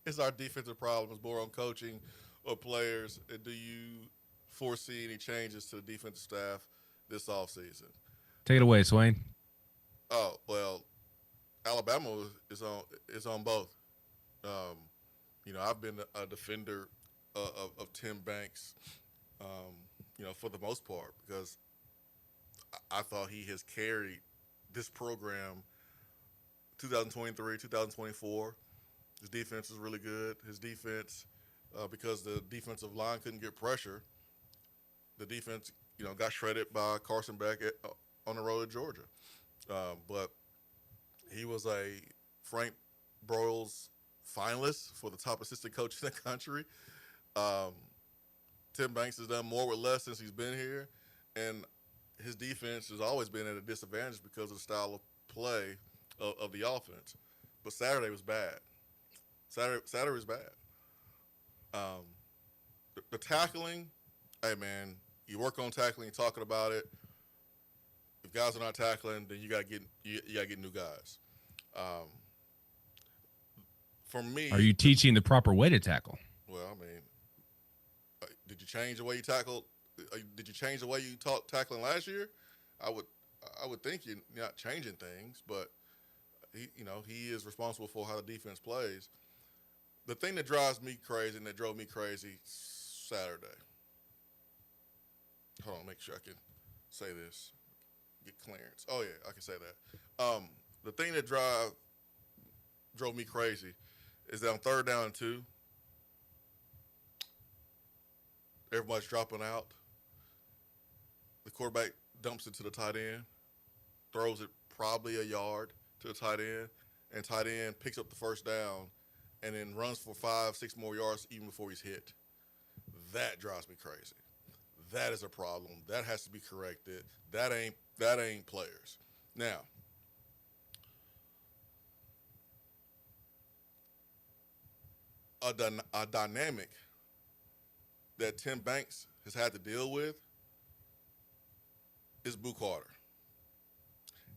C: Is our defensive problems more on coaching or players? And do you foresee any changes to the defensive staff this offseason?
D: Take it away, Swain.
C: Oh, well, Alabama is on both. I've been a defender of Tim Banks, for the most part, because I thought he has carried this program 2023, 2024. His defense is really good. His defense, because the defensive line couldn't get pressure, the defense, got shredded by Carson Beck on the road to Georgia. But he was a Frank Broyles finalist for the top assistant coach in the country. Tim Banks has done more with less since he's been here, and his defense has always been at a disadvantage because of the style of play of the offense. But Saturday was bad. Saturday was bad. The tackling, hey man, you work on tackling, you're talking about it. If guys are not tackling, then you gotta get new guys. For me,
D: are you teaching the proper way to tackle?
C: Well, I mean, did you change the way you tackled? Did you change the way you taught tackling last year? I would think you're not changing things, but he is responsible for how the defense plays. The thing that drives me crazy and that drove me crazy Saturday. Hold on, make sure I can say this. Get clearance. Oh yeah, I can say that. The thing that drove me crazy is that on 3rd down and 2, everybody's dropping out. The quarterback dumps it to the tight end, throws it probably a yard to the tight end, and tight end picks up the 1st down and then runs for 5-6 more yards even before he's hit. That drives me crazy. That is a problem. That has to be corrected. That ain't players. Now, a dynamic that Tim Banks has had to deal with is Boo Carter.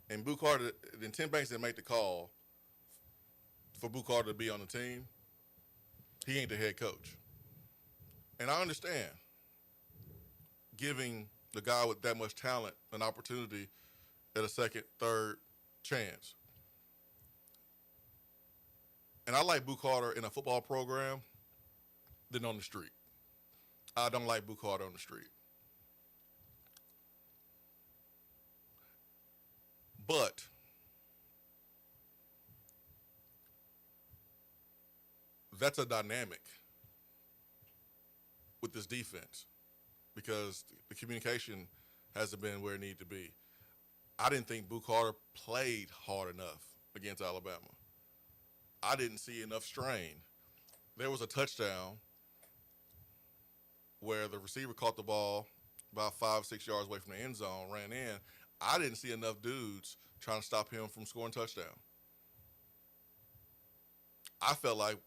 C: And Boo Carter, then Tim Banks didn't make the call for Boo Carter to be on the team. He ain't the head coach. And I understand giving the guy with that much talent an opportunity at a 2nd, 3rd chance. And I like Boo Carter in a football program than on the street. I don't like Boo Carter on the street. But that's a dynamic with this defense because the communication hasn't been where it needed to be. I didn't think Boo Carter played hard enough against Alabama. I didn't see enough strain. There was a touchdown where the receiver caught the ball about 5-6 yards away from the end zone, ran in. I didn't see enough dudes trying to stop him from scoring a touchdown. I felt like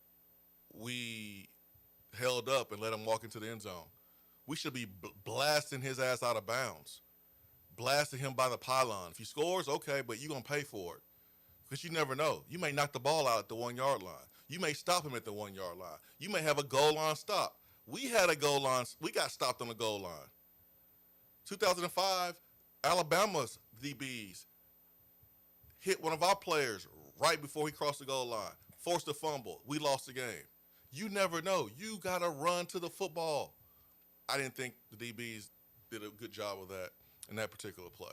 C: we held up and let him walk into the end zone. We should be blasting his ass out of bounds, blasting him by the pylon. If he scores, okay, but you're going to pay for it because you never know. You may knock the ball out at the 1 yard line. You may stop him at the 1 yard line. You may have a goal line stop. We had a goal line. We got stopped on the goal line. 2005, Alabama's DBs hit one of our players right before he crossed the goal line, forced a fumble. We lost the game. You never know. You got to run to the football. I didn't think the DBs did a good job of that in that particular play.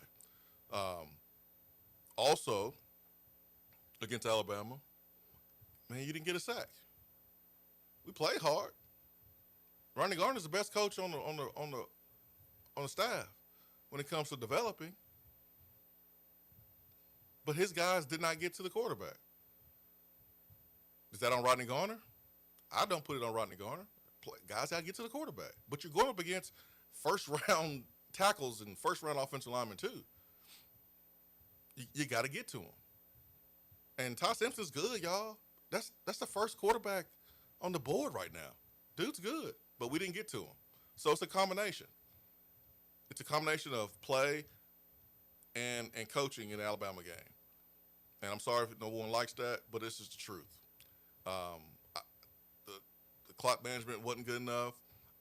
C: Also, against Alabama, man, you didn't get a sack. We played hard. Ronnie Garner's the best coach on the staff when it comes to developing. But his guys did not get to the quarterback. Is that on Rodney Garner? I don't put it on Rodney Garner. Guys got to get to the quarterback. But you're going up against first-round tackles and first-round offensive linemen too. You got to get to them. And Ty Simpson's good, y'all. That's the first quarterback on the board right now. Dude's good, but we didn't get to him. So it's a combination. It's a combination of play and coaching in the Alabama game. And I'm sorry if no one likes that, but this is the truth. The clock management wasn't good enough.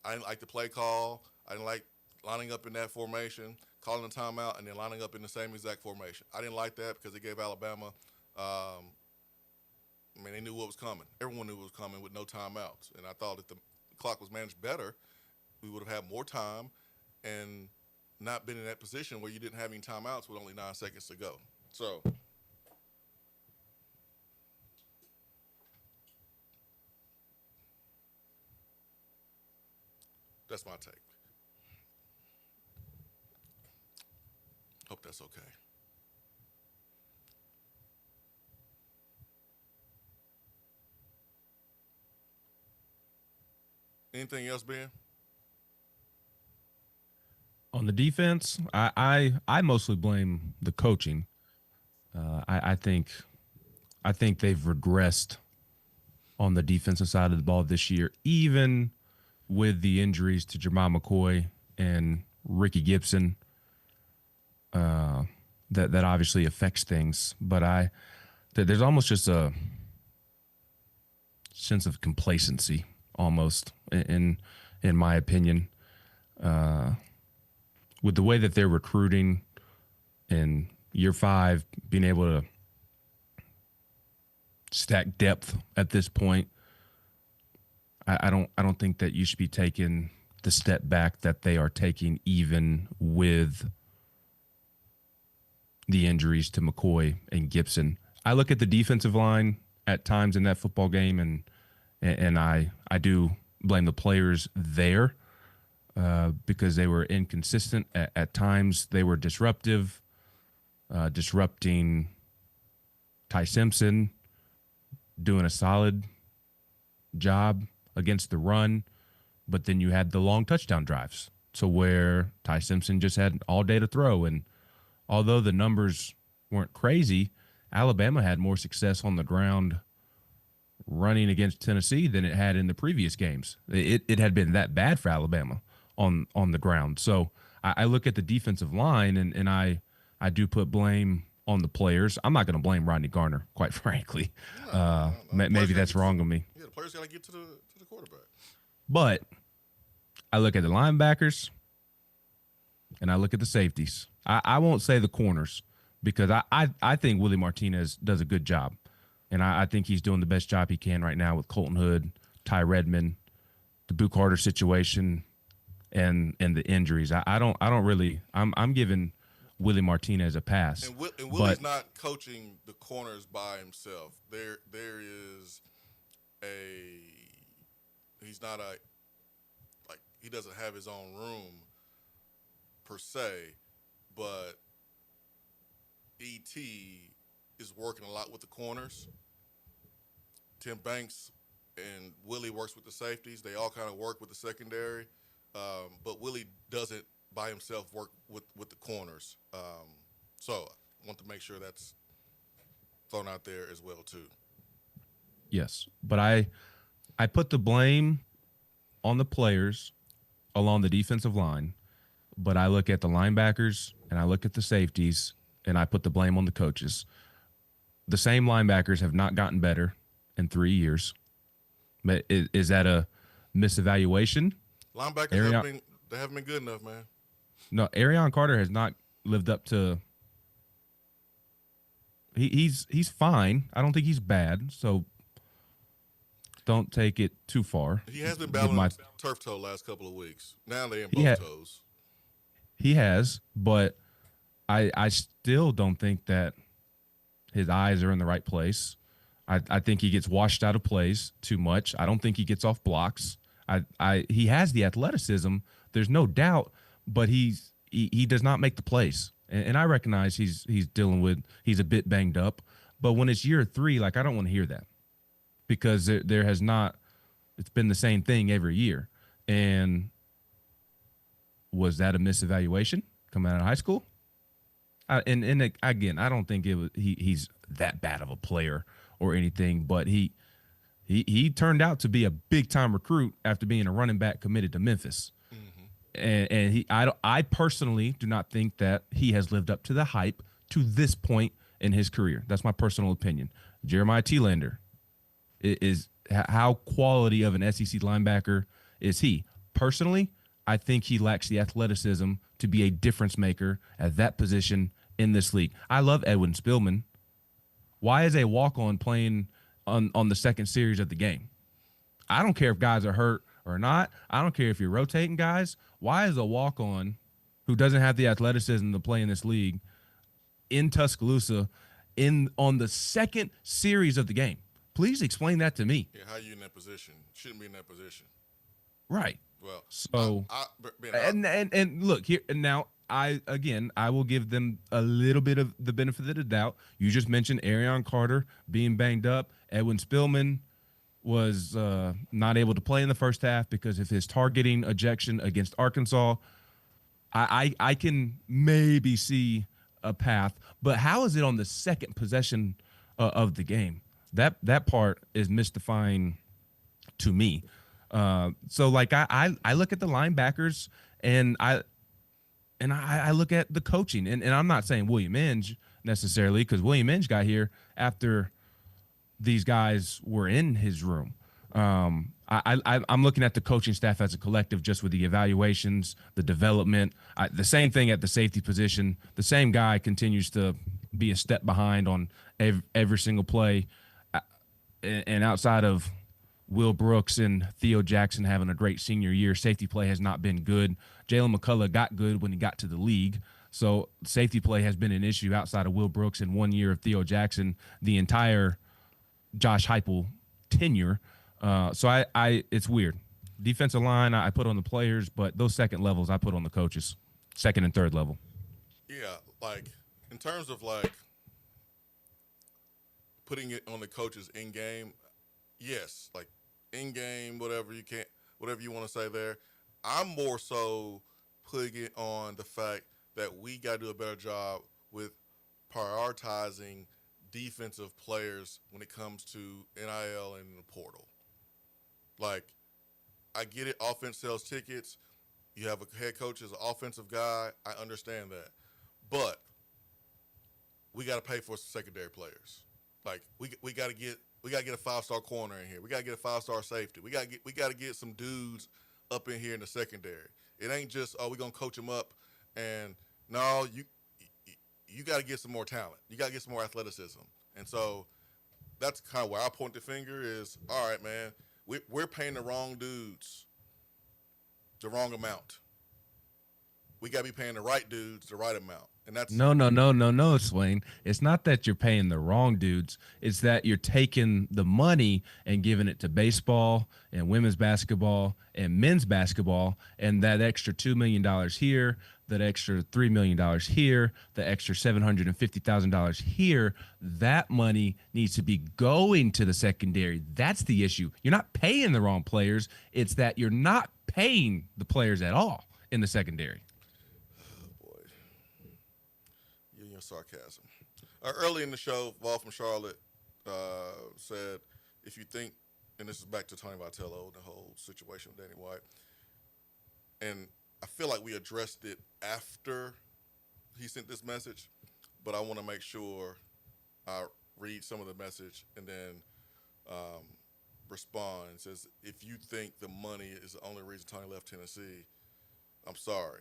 C: I didn't like the play call. I didn't like lining up in that formation, calling a timeout, and then lining up in the same exact formation. I didn't like that because it gave Alabama they knew what was coming. Everyone knew what was coming with no timeouts. And I thought if the clock was managed better, we would have had more time and not been in that position where you didn't have any timeouts with only 9 seconds to go. So that's my take. Hope that's okay. Anything else, Ben?
D: On the defense, I mostly blame the coaching. I think they've regressed on the defensive side of the ball this year, even with the injuries to Jamal McCoy and Ricky Gibson. That obviously affects things, but there's almost just a sense of complacency, almost in my opinion, with the way that they're recruiting in year 5, being able to stack depth at this point. I don't think that you should be taking the step back that they are taking, even with the injuries to McCoy and Gibson. I look at the defensive line at times in that football game, and I do blame the players there because they were inconsistent. At times they were disruptive, disrupting Ty Simpson, doing a solid job against the run, but then you had the long touchdown drives. So where Ty Simpson just had all day to throw, and although the numbers weren't crazy, Alabama had more success on the ground running against Tennessee than it had in the previous games. It had been that bad for Alabama on the ground. So I look at the defensive line, and I do put blame on the players. I'm not going to blame Rodney Garner, quite frankly. No. Maybe that's wrong on me.
C: Yeah, the players got to get to the quarterback.
D: But I look at the linebackers, and I look at the safeties. I won't say the corners because I think Willie Martinez does a good job. And I think he's doing the best job he can right now with Colton Hood, Ty Redmond, the Boo Carter situation, and the injuries. I'm giving Willie Martinez a pass.
C: And Willie's not coaching the corners by himself. There is he's not he doesn't have his own room per se, but E.T. is working a lot with the corners. Tim Banks and Willie works with the safeties. They all kind of work with the secondary, but Willie doesn't by himself work with the corners. So I want to make sure that's thrown out there as well too.
D: Yes, but I put the blame on the players along the defensive line, but I look at the linebackers and I look at the safeties and I put the blame on the coaches. The same linebackers have not gotten better in 3 years. But is that a misevaluation?
C: Linebackers haven't been good enough, man.
D: No, Arion Carter has not lived up to. He's fine. I don't think he's bad. So don't take it too far.
C: He has been battling turf toe last couple of weeks. Now they're in both toes.
D: He has, but I still don't think that his eyes are in the right place. I think he gets washed out of plays too much. I don't think he gets off blocks. He has the athleticism. There's no doubt, but he does not make the plays. And I recognize he's a bit banged up. But when it's year 3, like, I don't want to hear that, because there has not. It's been the same thing every year. And was that a misevaluation coming out of high school? And again, I don't think he's that bad of a player or anything, but he turned out to be a big time recruit after being a running back committed to Memphis. Mm-hmm. And I personally do not think that he has lived up to the hype to this point in his career. That's my personal opinion. Jeremiah Telander is how quality of an SEC linebacker is he? Personally, I think he lacks the athleticism to be a difference maker at that position in this league. I love Edwin Spillman. Why is a walk-on playing on the second series of the game? I don't care if guys are hurt or not. I don't care if you're rotating guys. Why is a walk-on who doesn't have the athleticism to play in this league in Tuscaloosa on the second series of the game? Please explain that to me.
C: Yeah, how are you in that position? Shouldn't be in that position.
D: Right.
C: Well,
D: so and look here and now. I will give them a little bit of the benefit of the doubt. You just mentioned Arion Carter being banged up. Edwin Spillman was not able to play in the first half because of his targeting ejection against Arkansas. I can maybe see a path, but how is it on the second possession of the game? That part is mystifying to me. So like I look at the linebackers and I look at the coaching, and I'm not saying William Inge necessarily, because William Inge got here after these guys were in his room. I'm looking at the coaching staff as a collective, just with the evaluations, the development, the same thing at the safety position. The same guy continues to be a step behind on every single play, and outside of Will Brooks and Theo Jackson having a great senior year, safety play has not been good. Jalen McCullough got good when he got to the league. So safety play has been an issue outside of Will Brooks in 1 year of Theo Jackson, the entire Josh Heupel tenure. So it's weird. Defensive line, I put on the players, but those second levels I put on the coaches, second and third level.
C: Yeah, like in terms of like putting it on the coaches in game, yes, like in game, whatever you want to say there. I'm more so putting it on the fact that we got to do a better job with prioritizing defensive players when it comes to NIL and the portal. Like, I get it, offense sells tickets. You have a head coach as an offensive guy. I understand that. But we got to pay for secondary players. Like, we got to get a 5-star corner in here. We got to get a 5-star safety. We got to get some dudes up in here in the secondary. It ain't just, we're going to coach them up. And no, you got to get some more talent. You got to get some more athleticism. And so that's kind of where I point the finger is, all right, man, we're paying the wrong dudes the wrong amount. We got to be paying the right dudes the right amount. And that's
D: No, Swain. It's not that you're paying the wrong dudes. It's that you're taking the money and giving it to baseball and women's basketball and men's basketball, and that extra $2 million here, that extra $3 million here, the extra $750,000 here, that money needs to be going to the secondary. That's the issue. You're not paying the wrong players. It's that you're not paying the players at all in the secondary.
C: your sarcasm. Early in the show, Vol from Charlotte said, if you think, and this is back to Tony Vitello, the whole situation with Danny White, and I feel like we addressed it after he sent this message, but I want to make sure I read some of the message and then respond. It says, if you think the money is the only reason Tony left Tennessee, I'm sorry.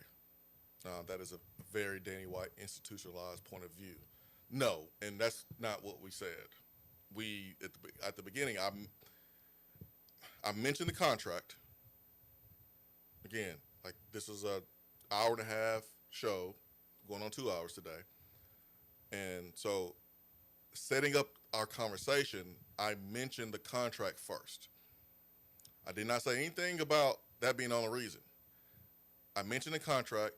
C: That is a very Danny White institutionalized point of view. No, and that's not what we said. We at the beginning, I mentioned the contract. Again, like this is a hour and a half show, going on 2 hours today, and so setting up our conversation, I mentioned the contract first. I did not say anything about that being the only reason. I mentioned the contract.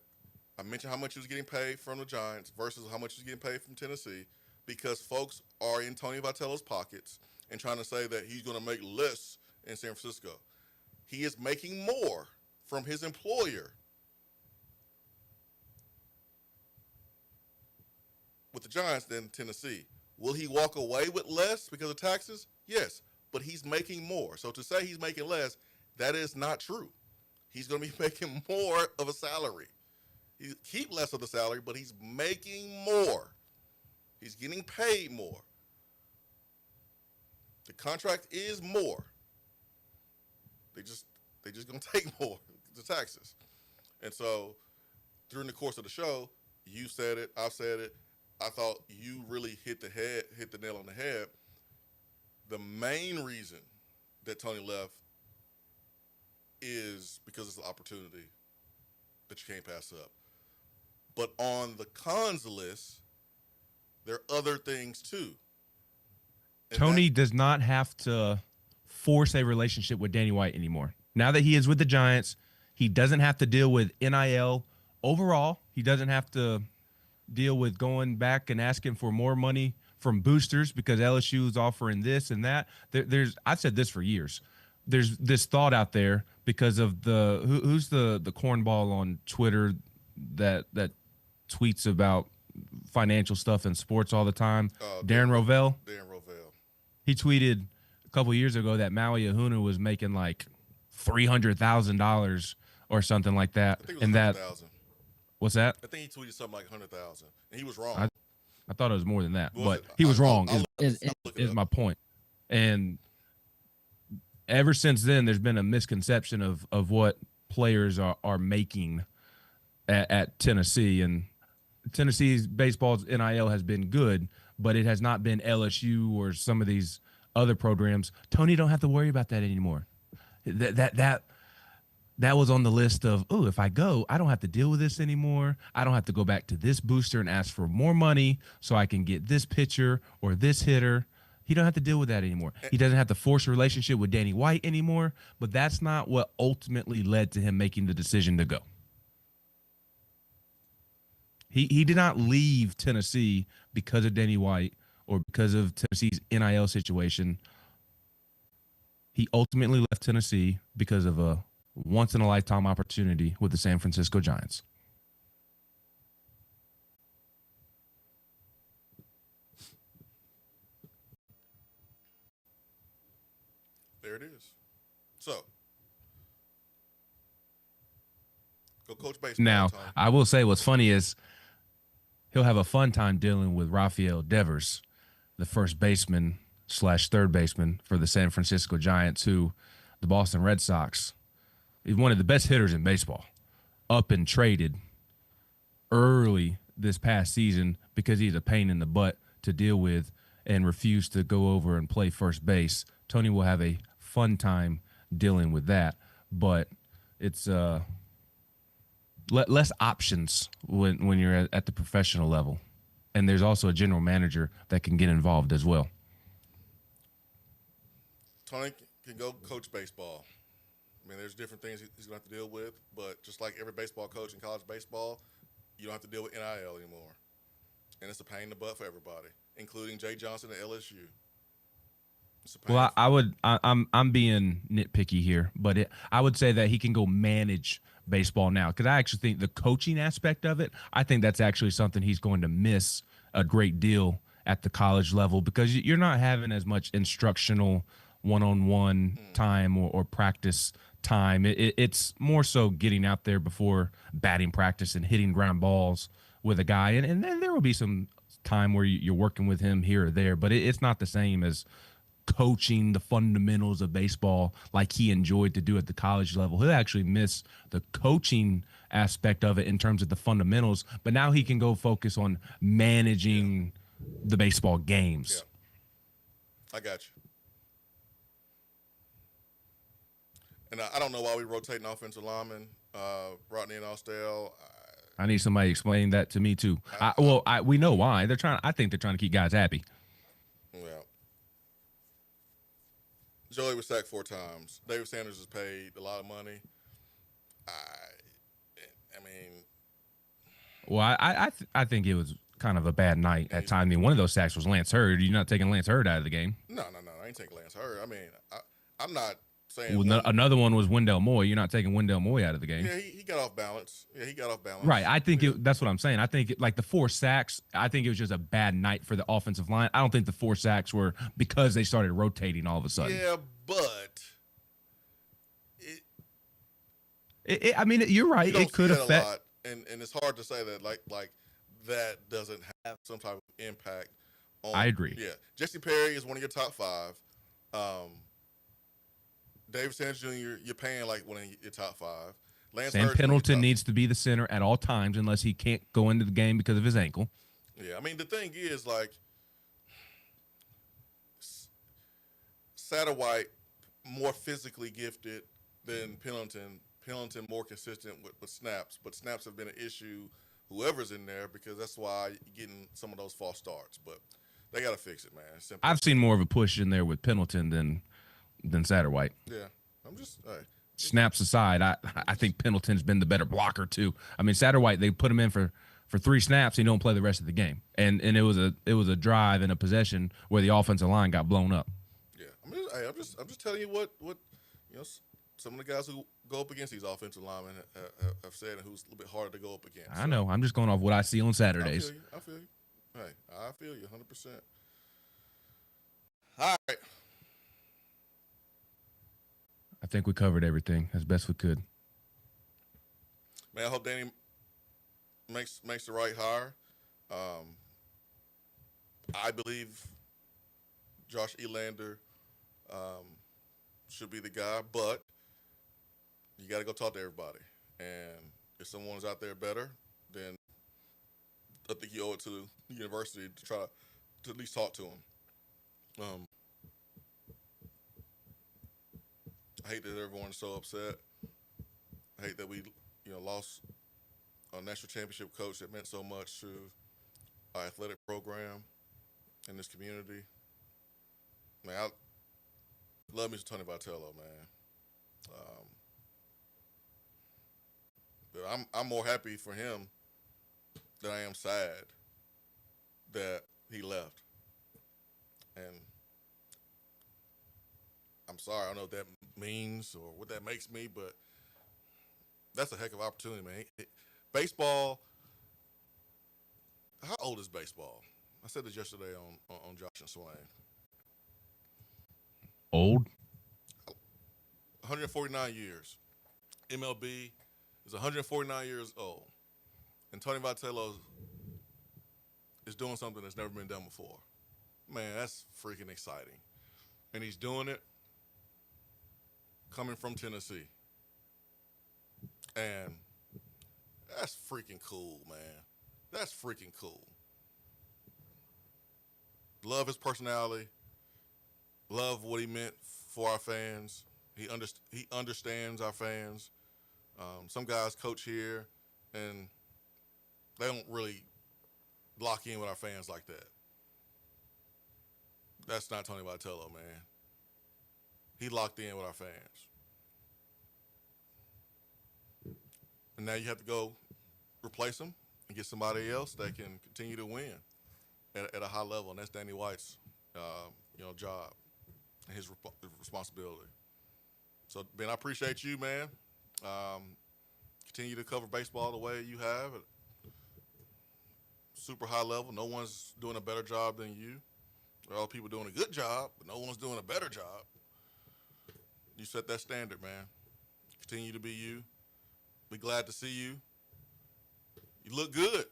C: I mentioned how much he was getting paid from the Giants versus how much he was getting paid from Tennessee, because folks are in Tony Vitello's pockets and trying to say that he's going to make less in San Francisco. He is making more from his employer with the Giants than Tennessee. Will he walk away with less because of taxes? Yes, but he's making more. So to say he's making less, that is not true. He's going to be making more of a salary. He keep less of the salary, but he's making more. He's getting paid more. The contract is more. They just gonna take more, the taxes. And so during the course of the show, you said it, I've said it. I thought you really hit the nail on the head. The main reason that Tony left is because it's an opportunity that you can't pass up. But on the cons list, there are other things too. And
D: Tony does not have to force a relationship with Danny White anymore. Now that he is with the Giants, he doesn't have to deal with NIL overall. He doesn't have to deal with going back and asking for more money from boosters because LSU is offering this and that. I've said this for years. There's this thought out there because of who's the cornball on Twitter that tweets about financial stuff in sports all the time. Darren Rovell.
C: Darren Rovell.
D: He tweeted a couple years ago that Maui Ahuna was making like $300,000 or something like that.
C: I think it was 100,000.
D: What's that?
C: I think he tweeted something like 100,000, and he was wrong.
D: I thought it was more than that,
C: Was
D: but
C: it?
D: he was wrong.
C: Is
D: My point. And ever since then, there's been a misconception of what players are making at Tennessee, and Tennessee's baseball's NIL has been good, but it has not been LSU or some of these other programs. Tony don't have to worry about that anymore. That was on the list of, if I go, I don't have to deal with this anymore. I don't have to go back to this booster and ask for more money so I can get this pitcher or this hitter. He don't have to deal with that anymore. He doesn't have to force a relationship with Danny White anymore, but that's not what ultimately led to him making the decision to go. He did not leave Tennessee because of Danny White or because of Tennessee's NIL situation. He ultimately left Tennessee because of a once-in-a-lifetime opportunity with the San Francisco Giants.
C: There it is. So, go coach baseball.
D: Now,
C: Tom.
D: I will say what's funny is he'll have a fun time dealing with Rafael Devers, the first baseman / third baseman for the San Francisco Giants, who the Boston Red Sox, he's one of the best hitters in baseball, up and traded early this past season because he's a pain in the butt to deal with and refused to go over and play first base. Tony will have a fun time dealing with that, but it's less options when you're at the professional level. And there's also a general manager that can get involved as well.
C: Tony can go coach baseball. I mean, there's different things he's going to have to deal with, but just like every baseball coach in college baseball, you don't have to deal with NIL anymore. And it's a pain in the butt for everybody, including Jay Johnson at LSU.
D: Well, I'm being nitpicky here, but I would say that he can go manage baseball now because I actually think the coaching aspect of it, I think that's actually something he's going to miss a great deal at the college level because you're not having as much instructional one-on-one time or practice time. It's more so getting out there before batting practice and hitting ground balls with a guy, and then there will be some time where you're working with him here or there, but it's not the same as coaching the fundamentals of baseball like he enjoyed to do at the college level. He'll actually miss the coaching aspect of it in terms of the fundamentals, but now he can go focus on managing the baseball games.
C: Yeah. I got you. And I don't know why we rotating offensive linemen, Rodney and Austell.
D: I need somebody to explain that to me too. We know why. I think they're trying to keep guys happy.
C: Well, Joey was sacked 4 times. David Sanders is paid a lot of money. I mean,
D: well, I think it was kind of a bad night at times. I mean, one of those sacks was Lance Hurd. You're not taking Lance Hurd out of the game.
C: No. I ain't taking Lance Hurd. I mean, I'm not saying.
D: Well, another one was Wendell Moy. You're not taking Wendell Moy out of the game.
C: Yeah, he got off balance.
D: Right. I think that's what I'm saying. I think like the 4 sacks, I think it was just a bad night for the offensive line. I don't think the 4 sacks were because they started rotating all of a sudden.
C: Yeah, but
D: I mean, you're right. It could affect.
C: A lot, and it's hard to say that like that doesn't have some type of impact on.
D: I agree.
C: Yeah, Jesse Perry is one of your top 5. David Sanders Jr., you're paying like one of your top 5.
D: Sam Pendleton needs to be the center at all times unless he can't go into the game because of his ankle.
C: Yeah, I mean, the thing is, like, Satterwhite more physically gifted than Pendleton. Pendleton more consistent with snaps, but snaps have been an issue, whoever's in there, because that's why you're getting some of those false starts. But they got to fix it, man.
D: I've seen more of a push in there with Pendleton than Satterwhite.
C: Yeah, I'm just
D: snaps aside. I think Pendleton's been the better blocker too. I mean, Satterwhite, they put him in for 3 snaps, he don't play the rest of the game, and it was a drive and a possession where the offensive line got blown up.
C: Yeah, I mean, I'm just telling you what some of the guys who go up against these offensive linemen have said, and who's a little bit harder to go up against.
D: I know. I'm just going off what I see on Saturdays.
C: I feel you. Hey, I feel you 100%. All right.
D: I think we covered everything as best we could.
C: Man, I hope Danny makes the right hire. I believe Josh Elander should be the guy, but you got to go talk to everybody. And if someone's out there better, then I think you owe it to the university to try to at least talk to them. I hate that everyone's so upset. I hate that we, lost a national championship coach that meant so much to our athletic program in this community. Man, I love me some Tony Vitello, man. But I'm more happy for him than I am sad that he left. And I'm sorry, I don't know what that means or what that makes me, but that's a heck of an opportunity, man. Baseball, how old is baseball? I said this yesterday on Josh and Swain.
D: Old?
C: 149 years. MLB is 149 years old. And Tony Vitello is doing something that's never been done before. Man, that's freaking exciting. And he's doing it coming from Tennessee. And that's freaking cool, man. That's freaking cool. Love his personality. Love what he meant for our fans. He understands our fans. Some guys coach here, and they don't really lock in with our fans like that. That's not Tony Vitello, man. He locked in with our fans. And now you have to go replace him and get somebody else that can continue to win at a high level, and that's Danny White's, job. and his responsibility. So, Ben, I appreciate you, man. Continue to cover baseball the way you have at super high level. No one's doing a better job than you. There are all people doing a good job, but no one's doing a better job. You set that standard, man. Continue to be you. Be glad to see you. You look good.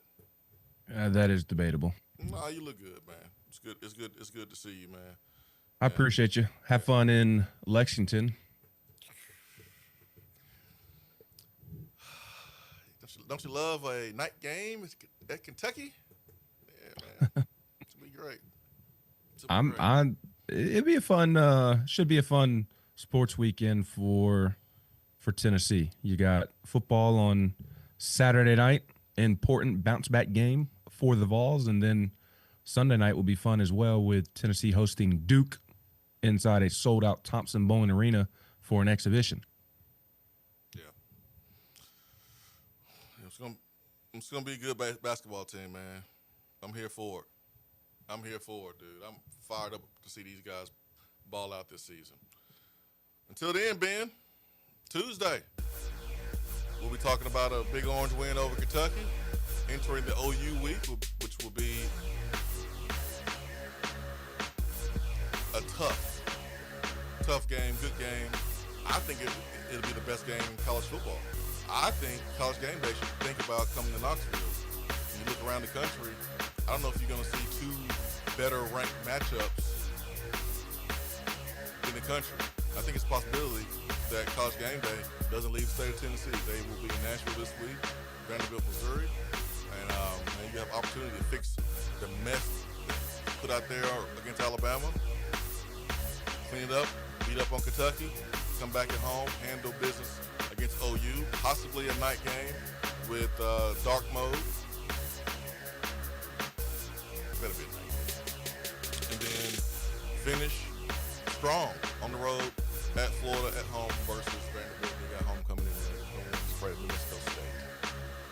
D: That is debatable.
C: No, you look good, man. It's good. It's good. It's good to see you, man.
D: I appreciate you. Have fun in Lexington.
C: Don't you love a night game at Kentucky? Yeah, man. It's gonna be great.
D: It'd be a fun. Should be a fun sports weekend for Tennessee. You got football on Saturday night, important bounce back game for the Vols, and then Sunday night will be fun as well with Tennessee hosting Duke inside a sold out Thompson Boling Arena for an exhibition.
C: Yeah, it's gonna be a good basketball team, man. I'm here for it. I'm here for it, dude. I'm fired up to see these guys ball out this season. Until then, Ben, Tuesday, we'll be talking about a Big Orange win over Kentucky, entering the OU week, which will be a tough game, good game. I think it'll be the best game in college football. I think College Game Day should think about coming to Knoxville. When you look around the country, I don't know if you're going to see two better ranked matchups in the country. I think it's a possibility that College Game Day doesn't leave the state of Tennessee. They will be in Nashville this week, Vanderbilt, Missouri, and you have opportunity to fix the mess put out there against Alabama, clean it up, beat up on Kentucky, come back at home, handle business against OU, possibly a night game with dark mode. Better be a night game. And then finish strong on the road at Florida, at home versus Vanderbilt. They got homecoming in there. No one's afraid of New Mexico State.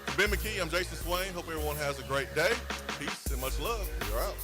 C: For Ben McKee, I'm Jason Swain. Hope everyone has a great day. Peace and much love. You're out.